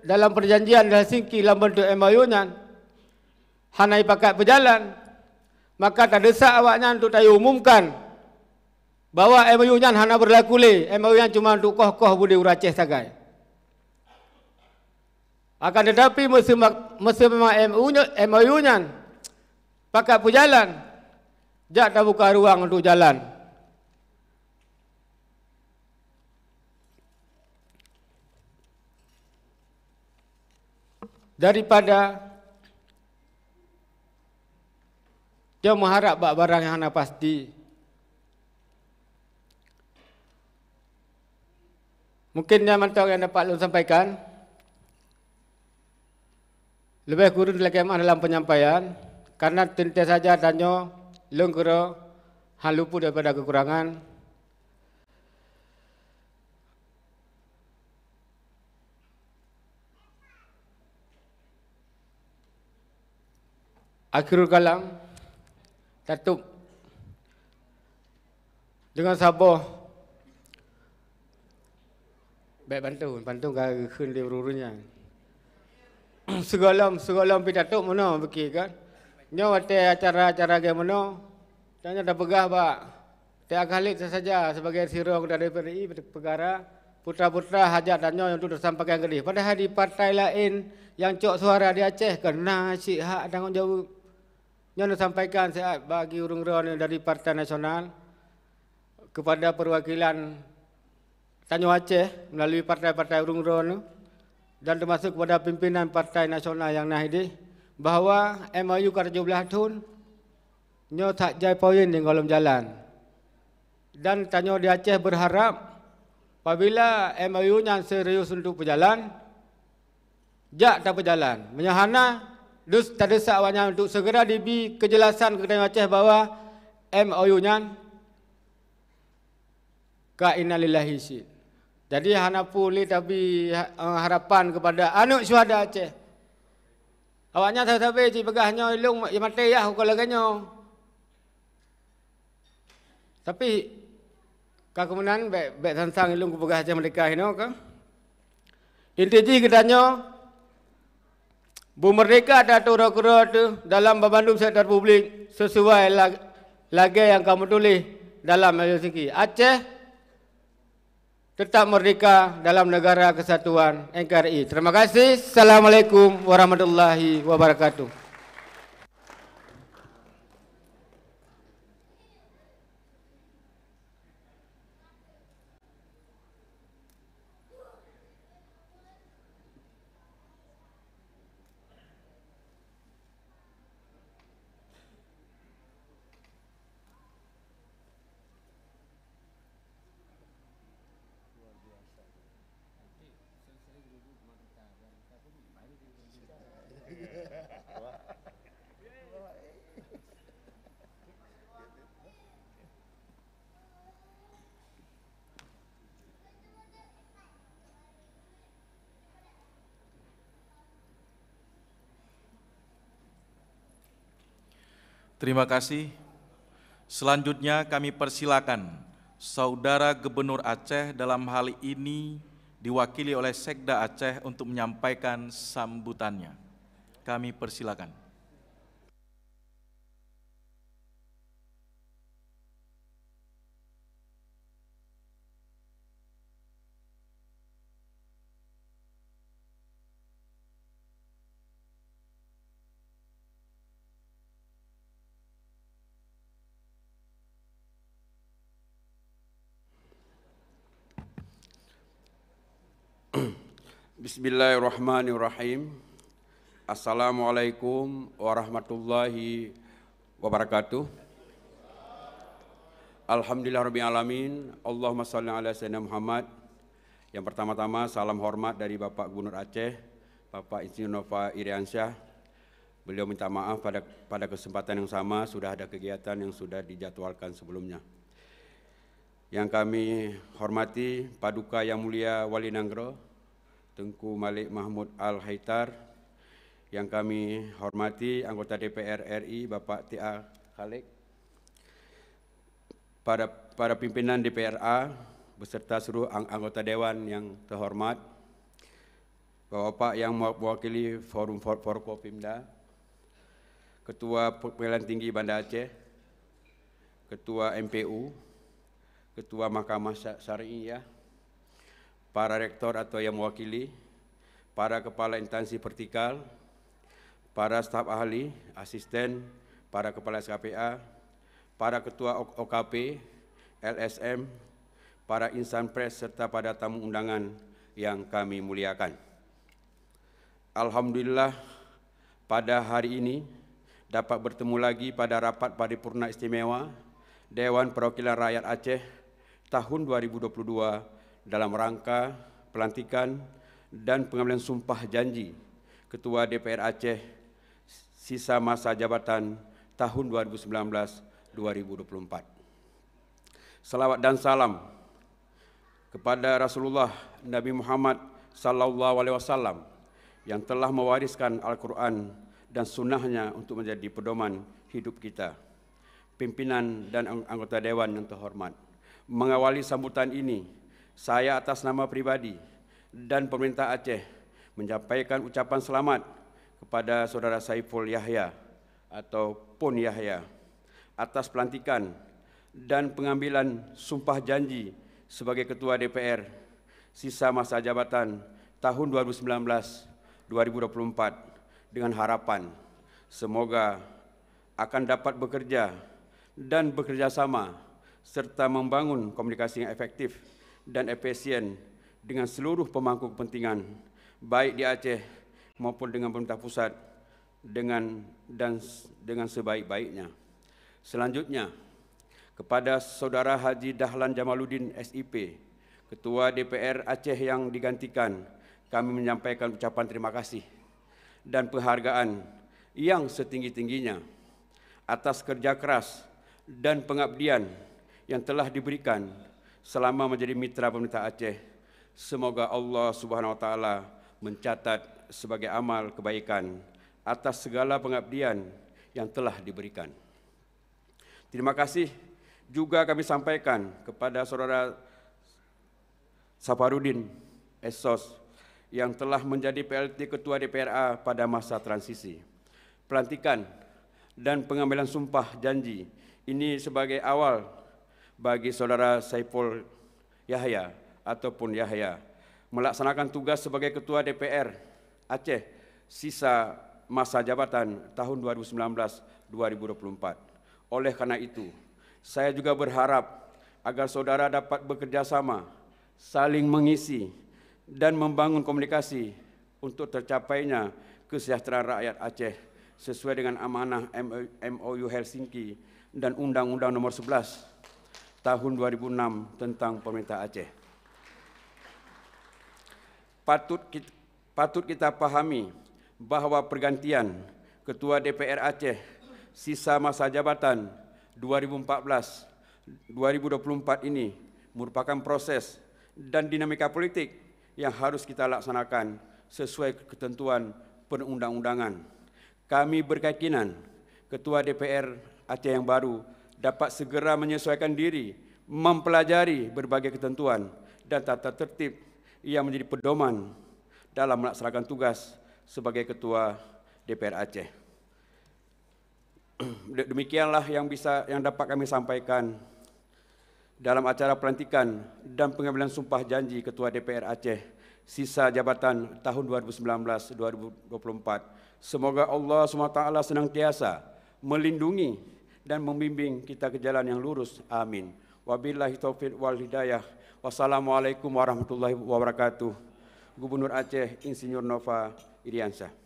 [SPEAKER 7] dalam perjanjian Helsinki dalam bentuk MOU-nya hanai pakai berjalan, maka tak desak awaknya untuk tahu umumkan bahawa MOU-nya hana berlaku le, MOU-nya cuma untuk koh-koh budi Aceh sagai. Akan tetapi mesti memang MOU-nya pakai berjalan, jak tak buka ruang untuk jalan. daripada dia mengharap barang yang hana pasti. Mungkin yang mantap yang dapat lu sampaikan. Lebih kurang dalam penyampaian, karena tentu saja tanya lu kira hal lupa daripada kekurangan. Akhirul kalam, tutup dengan sabar. Baik bantu ke khun dia urunya. Segala pidato mana beki kan. Nyo ate acara-acara ke mana. Tanya dah pegah pak. Tiap kali saja sebagai sirong dari PDI perkara putra-putra hajat dan nyo yang tu tersampaikan ke dia. Padahal di partai lain yang cok suara di Aceh kena cik hak tanggungjawab. Nyo sampaikan saya bagi urung-urung dari Partai Nasional kepada perwakilan Tanjung Aceh melalui partai-partai urung-urung dan termasuk kepada pimpinan Partai Nasional yang nahidi bahawa MOU ke-17 tahun nyo tak jai poin di kolom jalan. Dan Tanjung di Aceh berharap apabila MOU yang serius untuk berjalan, jak tak berjalan. Menyahana dus tak desak awaknya untuk segera diberi kejelasan ke Tanjung Aceh bahawa MOU nya ka innalillahi syid. Jadi hana pulih tapi harapan kepada anak syuhada Aceh. Awaknya sampai ci pegahnya ilung ya mati ya koleganya. Tapi kemudian baik sansang ilung pegah Aceh mereka ini kan. Inti katanya Bu Merdeka ada turut-turut dalam membantu sektor publik sesuai lagi yang kamu tulis dalam MOU Aceh tetap merdeka dalam negara kesatuan NKRI. Terima kasih. Assalamualaikum warahmatullahi wabarakatuh.
[SPEAKER 1] Terima kasih. Selanjutnya kami persilakan Saudara Gubernur Aceh dalam hal ini diwakili oleh Sekda Aceh untuk menyampaikan sambutannya. Kami persilakan.
[SPEAKER 8] Bismillahirrahmanirrahim. Assalamualaikum warahmatullahi wabarakatuh. Alhamdulillahirabbil alamin. Allahumma shalli ala sayyidina Muhammad. Yang pertama-tama salam hormat dari Bapak Gubernur Aceh, Bapak Insinyur Nova Iriansyah. Beliau minta maaf pada kesempatan yang sama sudah ada kegiatan yang sudah dijadwalkan sebelumnya. Yang kami hormati Paduka Yang Mulia Wali Nanggro Tengku Malik Mahmud Al-Haitar, yang kami hormati anggota DPR RI Bapak T.A. Khalid, para pimpinan DPRA beserta seluruh anggota Dewan yang terhormat, Bapak yang mewakili Forum Forkopimda, Ketua Pengadilan Tinggi Banda Aceh, Ketua MPU, Ketua Mahkamah Syariah, para rektor atau yang mewakili, para kepala instansi vertikal, para staf ahli, asisten, para kepala SKPA, para ketua OKP, LSM, para insan pers serta pada tamu undangan yang kami muliakan. Alhamdulillah pada hari ini dapat bertemu lagi pada rapat paripurna istimewa Dewan Perwakilan Rakyat Aceh tahun 2022 dalam rangka pelantikan dan pengambilan sumpah janji Ketua DPR Aceh sisa masa jabatan tahun 2019-2024. Salawat dan salam kepada Rasulullah Nabi Muhammad sallallahu alaihi wasallam yang telah mewariskan Al-Quran dan sunnahnya untuk menjadi pedoman hidup kita. Pimpinan dan anggota Dewan yang terhormat, mengawali sambutan ini, saya atas nama pribadi dan pemerintah Aceh menyampaikan ucapan selamat kepada Saudara Saiful Yahya atau Pun Yahya atas pelantikan dan pengambilan sumpah janji sebagai Ketua DPR sisa masa jabatan tahun 2019-2024 dengan harapan semoga akan dapat bekerja dan bekerja sama serta membangun komunikasi yang efektif dan efisien dengan seluruh pemangku kepentingan baik di Aceh maupun dengan pemerintah pusat dengan sebaik-baiknya. Selanjutnya, kepada Saudara Haji Dahlan Jamaluddin SIP, Ketua DPR Aceh yang digantikan, kami menyampaikan ucapan terima kasih dan penghargaan yang setinggi-tingginya atas kerja keras dan pengabdian yang telah diberikan selama menjadi mitra pemerintah Aceh. Semoga Allah Subhanahu wa taala mencatat sebagai amal kebaikan atas segala pengabdian yang telah diberikan. Terima kasih juga kami sampaikan kepada Saudara Safarudin Esos yang telah menjadi PLT Ketua DPRA pada masa transisi. Pelantikan dan pengambilan sumpah janji ini sebagai awal bagi Saudara Saiful Yahya ataupun Yahya melaksanakan tugas sebagai Ketua DPR Aceh sisa masa jabatan tahun 2019-2024. Oleh karena itu, saya juga berharap agar saudara dapat bekerja sama, saling mengisi, dan membangun komunikasi untuk tercapainya kesejahteraan rakyat Aceh sesuai dengan amanah MOU Helsinki dan Undang-Undang Nomor 11 Tahun 2006 tentang Pemerintah Aceh. Patut kita pahami bahwa pergantian Ketua DPR Aceh sisa masa jabatan 2014-2024 ini merupakan proses dan dinamika politik yang harus kita laksanakan sesuai ketentuan perundang-undangan. Kami berkeyakinan Ketua DPR Aceh yang baru dapat segera menyesuaikan diri, mempelajari berbagai ketentuan dan tata tertib yang menjadi pedoman dalam melaksanakan tugas sebagai Ketua DPR Aceh. Demikianlah yang dapat kami sampaikan dalam acara pelantikan dan pengambilan sumpah janji Ketua DPR Aceh sisa jabatan tahun 2019-2024. Semoga Allah SWT senantiasa melindungi dan membimbing kita ke jalan yang lurus. Amin. Wabillahi taufiq wal hidayah. Wassalamualaikum warahmatullahi wabarakatuh. Gubernur Aceh Insinyur Nova Iriansyah.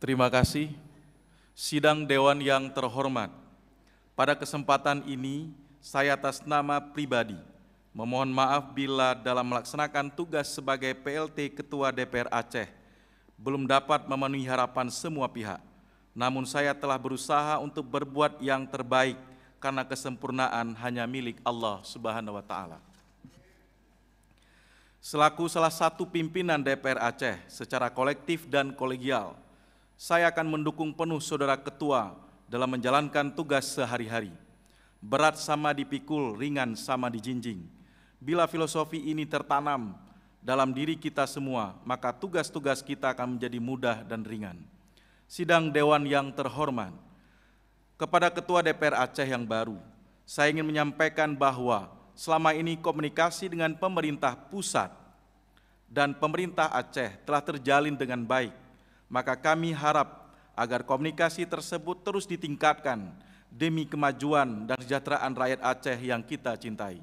[SPEAKER 1] Terima kasih. Sidang Dewan yang terhormat, pada kesempatan ini saya atas nama pribadi memohon maaf bila dalam melaksanakan tugas sebagai PLT Ketua DPR Aceh belum dapat memenuhi harapan semua pihak. Namun saya telah berusaha untuk berbuat yang terbaik karena kesempurnaan hanya milik Allah Subhanahu wa taala. Selaku salah satu pimpinan DPR Aceh secara kolektif dan kolegial, saya akan mendukung penuh Saudara Ketua dalam menjalankan tugas sehari-hari. Berat sama dipikul, ringan sama dijinjing. Bila filosofi ini tertanam dalam diri kita semua, maka tugas-tugas kita akan menjadi mudah dan ringan. Sidang Dewan yang terhormat, kepada Ketua DPR Aceh yang baru, saya ingin menyampaikan bahwa selama ini komunikasi dengan pemerintah pusat dan pemerintah Aceh telah terjalin dengan baik, maka kami harap agar komunikasi tersebut terus ditingkatkan demi kemajuan dan kesejahteraan rakyat Aceh yang kita cintai.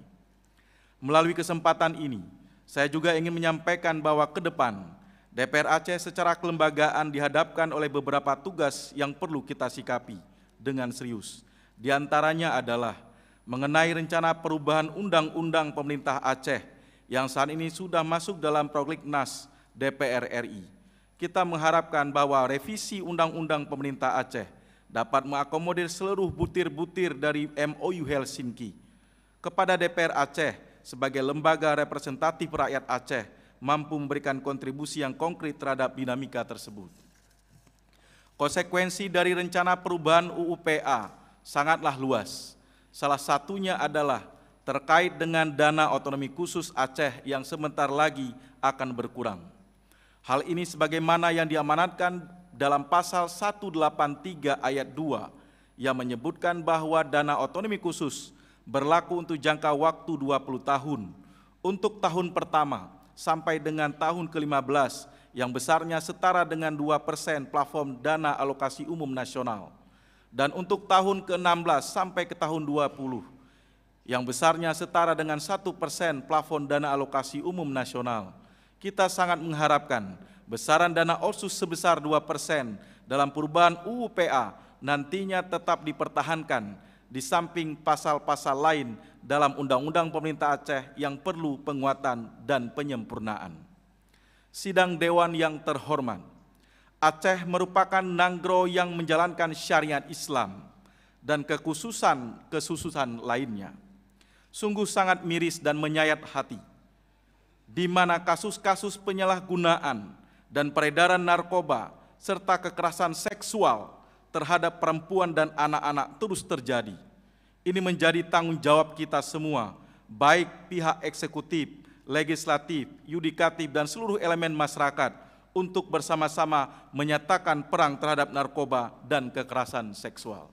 [SPEAKER 1] Melalui kesempatan ini, saya juga ingin menyampaikan bahwa ke depan DPR Aceh secara kelembagaan dihadapkan oleh beberapa tugas yang perlu kita sikapi dengan serius. Di antaranya adalah mengenai rencana perubahan Undang-Undang Pemerintah Aceh yang saat ini sudah masuk dalam Prolegnas DPR RI. Kita mengharapkan bahwa revisi Undang-Undang Pemerintah Aceh dapat mengakomodir seluruh butir-butir dari MOU Helsinki. Kepada DPR Aceh sebagai lembaga representatif rakyat Aceh mampu memberikan kontribusi yang konkret terhadap dinamika tersebut. Konsekuensi dari rencana perubahan UUPA sangatlah luas. Salah satunya adalah terkait dengan dana otonomi khusus Aceh yang sebentar lagi akan berkurang. Hal ini sebagaimana yang diamanatkan dalam pasal 183 ayat 2 yang menyebutkan bahwa dana otonomi khusus berlaku untuk jangka waktu 20 tahun untuk tahun pertama sampai dengan tahun ke-15 yang besarnya setara dengan 2% plafon dana alokasi umum nasional, dan untuk tahun ke-16 sampai ke tahun 20 yang besarnya setara dengan 1% plafon dana alokasi umum nasional. Kita sangat mengharapkan besaran dana otsus sebesar 2% dalam perubahan UUPA nantinya tetap dipertahankan di samping pasal-pasal lain dalam Undang-Undang Pemerintah Aceh yang perlu penguatan dan penyempurnaan. Sidang Dewan yang terhormat, Aceh merupakan nanggro yang menjalankan syariat Islam dan kekhususan lainnya. Sungguh sangat miris dan menyayat hati, di mana kasus-kasus penyalahgunaan dan peredaran narkoba serta kekerasan seksual terhadap perempuan dan anak-anak terus terjadi. Ini menjadi tanggung jawab kita semua, baik pihak eksekutif, legislatif, yudikatif, dan seluruh elemen masyarakat untuk bersama-sama menyatakan perang terhadap narkoba dan kekerasan seksual.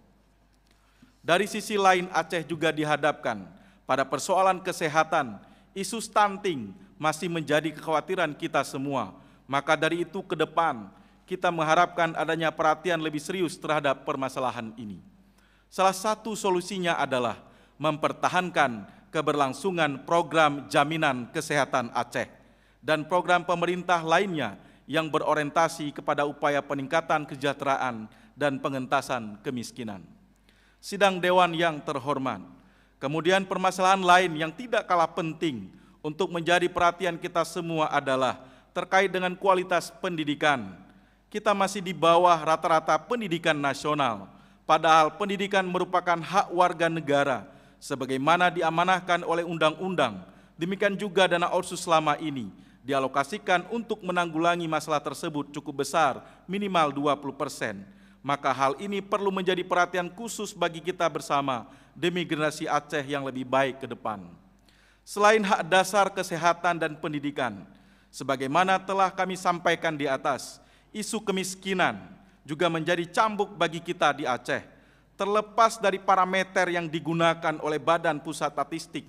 [SPEAKER 1] Dari sisi lain, Aceh juga dihadapkan pada persoalan kesehatan. Isu stunting masih menjadi kekhawatiran kita semua. Maka dari itu ke depan kita mengharapkan adanya perhatian lebih serius terhadap permasalahan ini. Salah satu solusinya adalah mempertahankan keberlangsungan program jaminan kesehatan Aceh dan program pemerintah lainnya yang berorientasi kepada upaya peningkatan kesejahteraan dan pengentasan kemiskinan. Sidang Dewan yang terhormat, kemudian permasalahan lain yang tidak kalah penting untuk menjadi perhatian kita semua adalah terkait dengan kualitas pendidikan. Kita masih di bawah rata-rata pendidikan nasional, padahal pendidikan merupakan hak warga negara, sebagaimana diamanahkan oleh undang-undang. Demikian juga dana otsus selama ini dialokasikan untuk menanggulangi masalah tersebut cukup besar, minimal 20%. Maka hal ini perlu menjadi perhatian khusus bagi kita bersama demi generasi Aceh yang lebih baik ke depan. Selain hak dasar kesehatan dan pendidikan, sebagaimana telah kami sampaikan di atas, isu kemiskinan juga menjadi cambuk bagi kita di Aceh, terlepas dari parameter yang digunakan oleh Badan Pusat Statistik.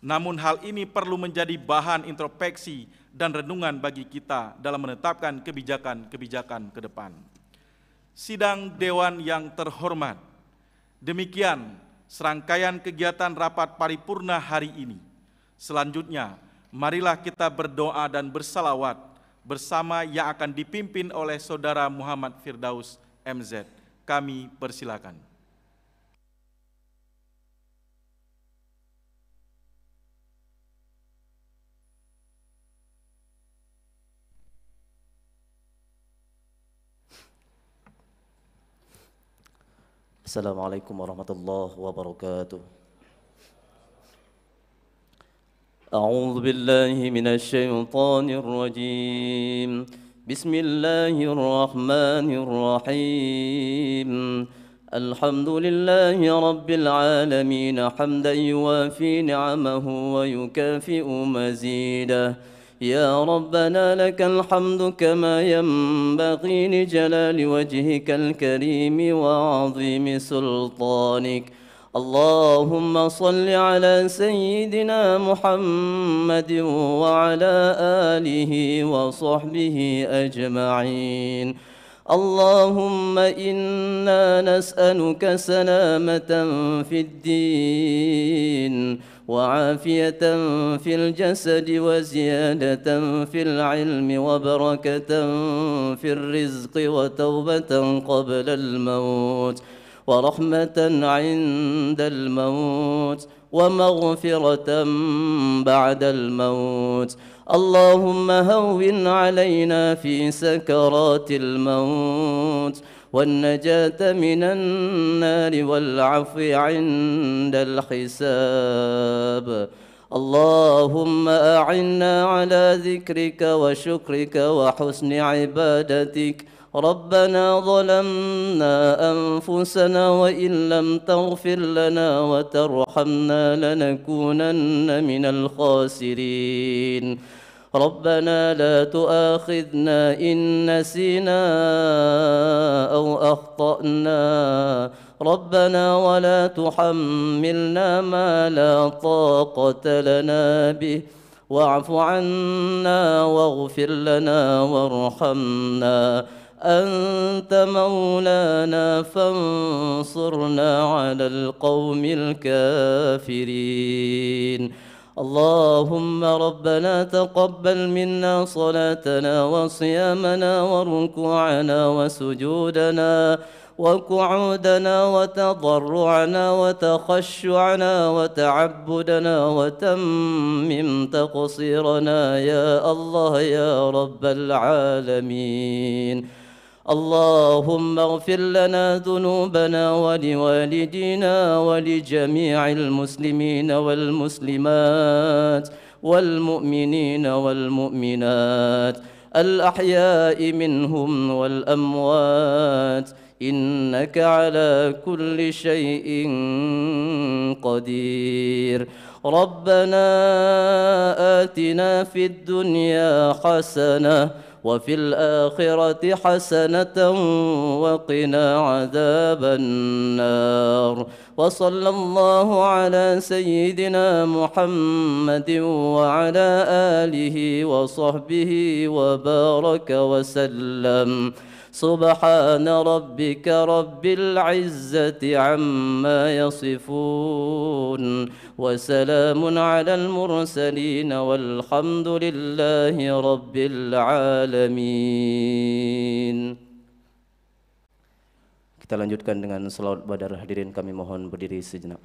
[SPEAKER 1] Namun hal ini perlu menjadi bahan introspeksi dan renungan bagi kita dalam menetapkan kebijakan-kebijakan ke depan. Sidang Dewan yang terhormat, demikian serangkaian kegiatan rapat paripurna hari ini. Selanjutnya, marilah kita berdoa dan bersalawat bersama yang akan dipimpin oleh Saudara Muhammad Firdaus MZ. Kami persilakan.
[SPEAKER 9] Assalamualaikum warahmatullahi wabarakatuh. A'udzu billahi minasy syaithanir rajim. Bismillahirrahmanirrahim. Alhamdulillahi rabbil alamin hamdan yuwafi ni'amahu wa yukafi'u mazidah. يا ربنا لك الحمد كما ينبغي لجلال وجهك الكريم وعظيم سلطانك اللهم صل على سيدنا محمد وعلى آله وصحبه أجمعين. اللهم إنا نسألك سلامة في الدين وعافية في الجسد وزيادة في العلم وبركة في الرزق وتوبة قبل الموت ورحمة عند الموت ومغفرة بعد الموت. اللهم هون علينا في سكرات الموت والنجاة من النار والعفو عند الحساب. اللهم أعنا على ذكرك وشكرك وحسن عبادتك. ربنا ظلمنا أنفسنا وإن لم تغفر لنا وترحمنا لنكونن من الخاسرين. ربنا لا تؤاخذنا إن نسينا أو أخطأنا. ربنا ولا تحملنا ما لا طاقة لنا به. واعف عنا واغفر لنا وارحمنا. أنت مولانا فانصرنا على القوم الكافرين. اللهم ربنا تقبل منا صلاتنا وصيامنا وركوعنا وسجودنا وقعودنا وتضرعنا وتخشعنا وتعبدنا وتمم تقصيرنا يا الله يا رب العالمين. اللهم اغفر لنا ذنوبنا ولوالدينا ولجميع المسلمين والمسلمات والمؤمنين والمؤمنات الأحياء منهم والأموات إنك على كل شيء قدير. ربنا آتنا في الدنيا حسنة وفي الآخرة حسنة وقنا عذاب النار. وصلى الله على سيدنا محمد وعلى آله وصحبه وبارك وسلم. سبحان ربك رب العزة عما يصفون وسلام على المرسلين والحمد لله رب العالمين. Kita lanjutkan dengan salawat badar. Hadirin kami mohon berdiri sejenak.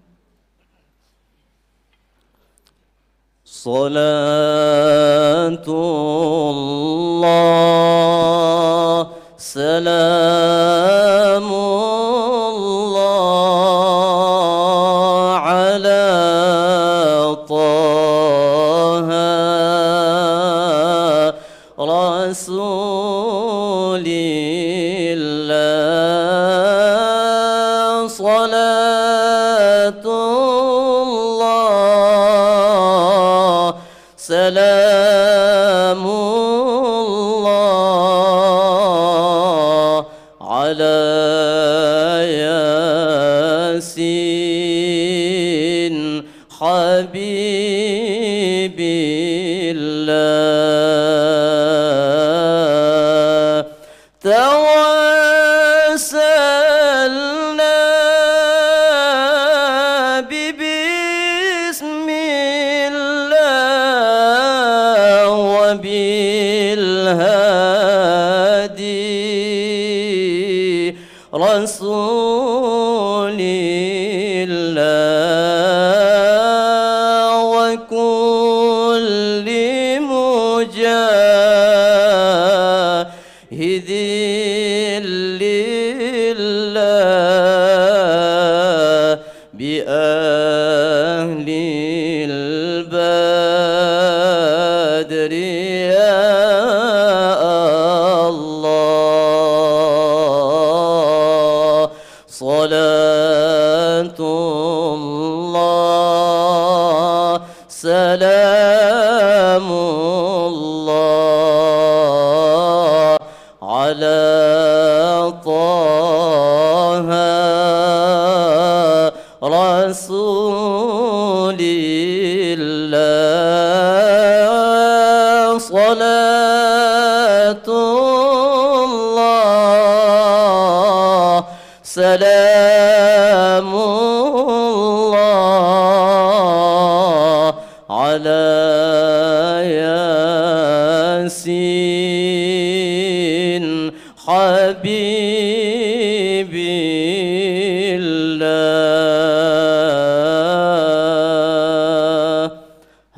[SPEAKER 9] Salatullah Salamullah ala Taha Rasulillah. Salatullah Salamullah ala Yasin Habibillah. Tawassalna bibismillah wa bilhadi Rasulillah wa kulli mujahidin lillah bi ahlil badri ya Allah. Salatullah Salamullah ala Taha
[SPEAKER 3] Rasulillah salatullah salamullah ala yasin habibillah.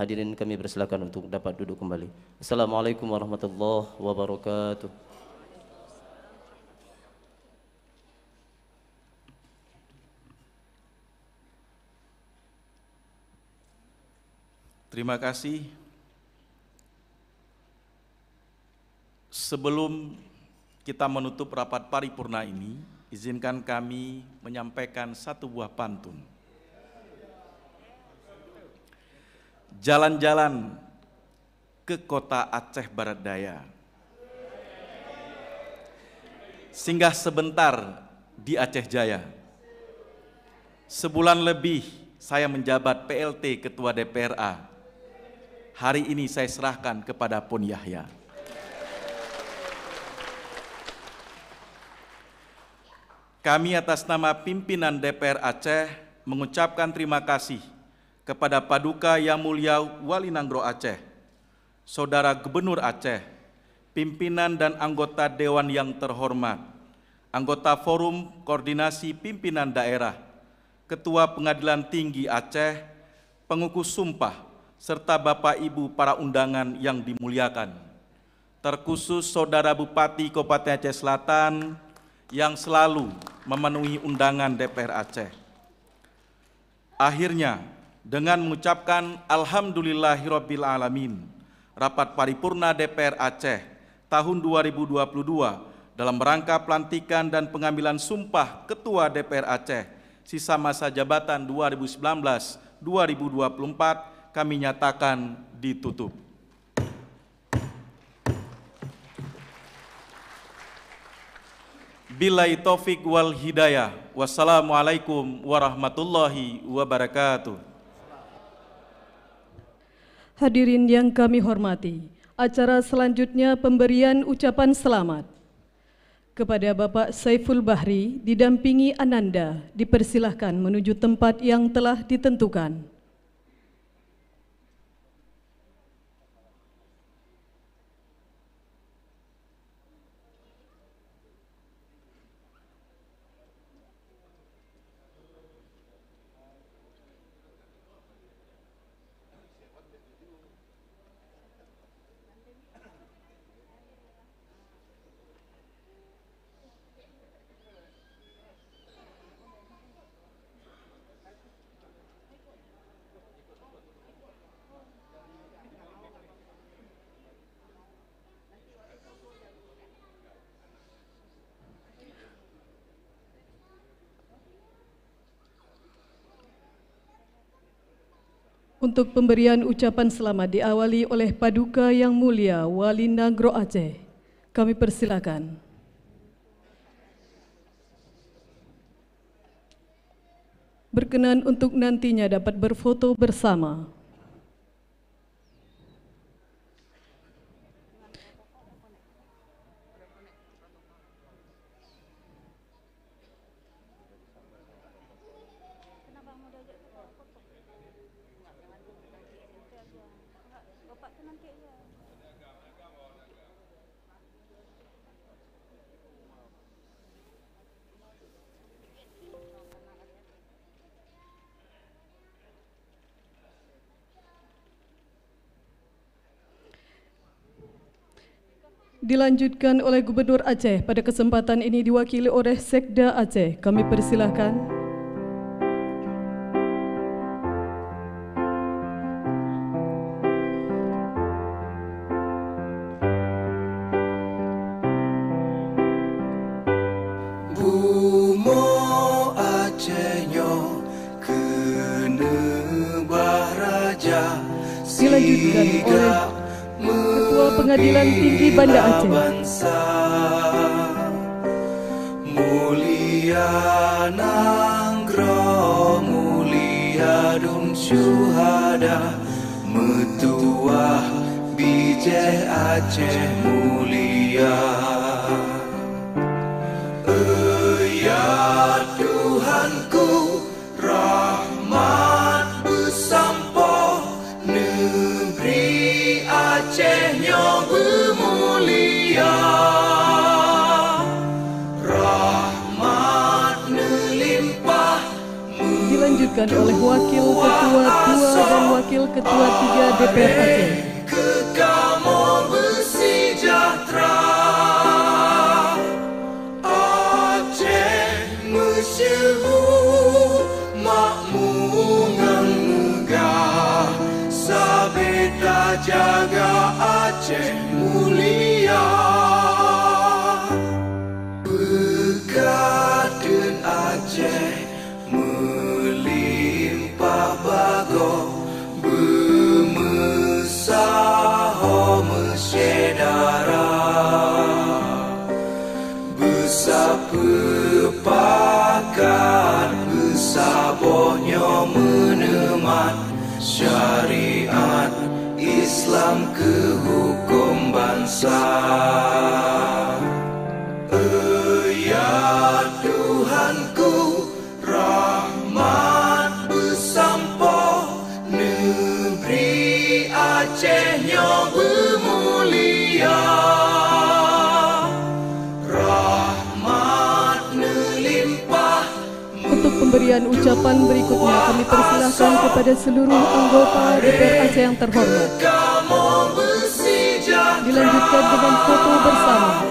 [SPEAKER 3] Hadirin kami persilakan untuk dapat duduk kembali. Assalamualaikum warahmatullahi wabarakatuh.
[SPEAKER 1] Terima kasih. Sebelum kita menutup rapat paripurna ini, izinkan kami menyampaikan satu buah pantun. Jalan-jalan ke kota Aceh Barat Daya, singgah sebentar di Aceh Jaya. Sebulan lebih saya menjabat PLT Ketua DPRA. Hari ini saya serahkan kepada Pun Yahya. Kami atas nama pimpinan DPR Aceh mengucapkan terima kasih kepada Paduka Yang Mulia Wali Nanggro Aceh, Saudara Gubernur Aceh, pimpinan dan anggota Dewan yang terhormat, anggota Forum Koordinasi Pimpinan Daerah, Ketua Pengadilan Tinggi Aceh, pengukuh sumpah, serta Bapak Ibu para undangan yang dimuliakan. Terkhusus Saudara Bupati Kabupaten Aceh Selatan yang selalu memenuhi undangan DPR Aceh. Akhirnya, dengan mengucapkan Alhamdulillahirabbil alamin, rapat paripurna DPR Aceh tahun 2022 dalam rangka pelantikan dan pengambilan sumpah Ketua DPR Aceh sisa masa jabatan 2019-2024 kami nyatakan ditutup. Billahi taufik wal hidayah. Wassalamualaikum warahmatullahi wabarakatuh.
[SPEAKER 2] Hadirin yang kami hormati, acara selanjutnya pemberian ucapan selamat kepada Bapak Saiful Bahri didampingi Ananda. Dipersilahkan menuju tempat yang telah ditentukan. Untuk pemberian ucapan selamat diawali oleh Paduka Yang Mulia Wali Nanggro Aceh. Kami persilakan. Berkenan untuk nantinya dapat berfoto bersama. Dilanjutkan oleh Gubernur Aceh, pada kesempatan ini diwakili oleh Sekda Aceh. Kami persilahkan.
[SPEAKER 4] Bumo Acehnya kene baraja.
[SPEAKER 2] Dilanjutkan oleh Ketua Pengadilan Tinggi Banda Aceh.
[SPEAKER 4] Mulia Nanggro, mulia Dun syuhada Metuah bijih Aceh mulia. Ya Tuhanku, rahmat bersampo negeri Acehnya bermulia. Rahmat melimpah.
[SPEAKER 2] Dilanjutkan oleh Wakil Ketua 2 dan Wakil Ketua 3 DPR Aceh.
[SPEAKER 4] Kamu bersejahtera, Aceh masyhur makmur megah, sabeda jaga Aceh mulia. Berkaten Aceh melimpah bago, bermesaho mesyedara, bersepakat bersabohnya menemat syariat Islam ke hukum bangsa. Ya Tuhanku, rahmat bersampo negeri Acehnya bermulia. Rahmat melimpah.
[SPEAKER 2] Untuk pemberian ucapan berikutnya kami persilahkan kepada seluruh anggota DPR Aceh yang terhormat. Dilanjutkan dengan foto bersama.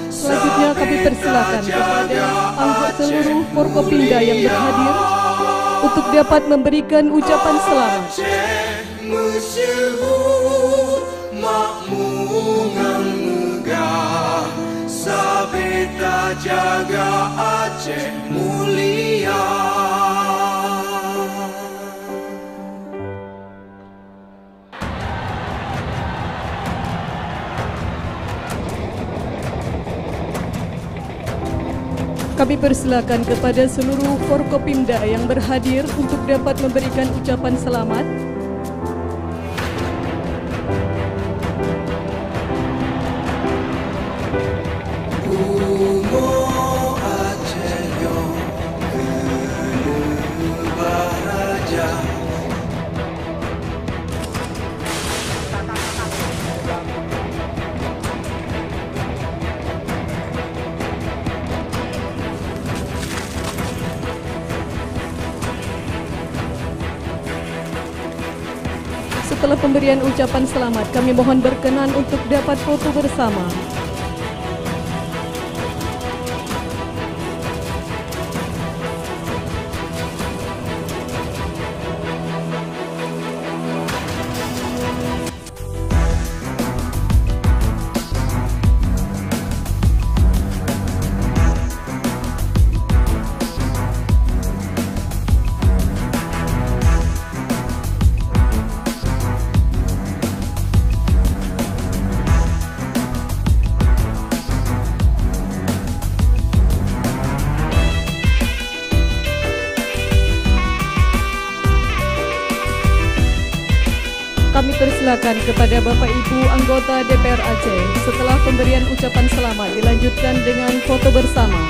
[SPEAKER 2] Selanjutnya kami persilakan kepada anggota seluruh Forkopimda yang berhadir untuk dapat memberikan ucapan selamat.
[SPEAKER 4] Sabeda jaga Aceh mulia.
[SPEAKER 2] Kami persilakan kepada seluruh Forkopimda yang berhadir untuk dapat memberikan ucapan selamat. Setelah pemberian ucapan selamat, kami mohon berkenan untuk dapat foto bersama. Kami persilakan kepada Bapak Ibu anggota DPR Aceh. Setelah pemberian ucapan selamat dilanjutkan dengan foto bersama.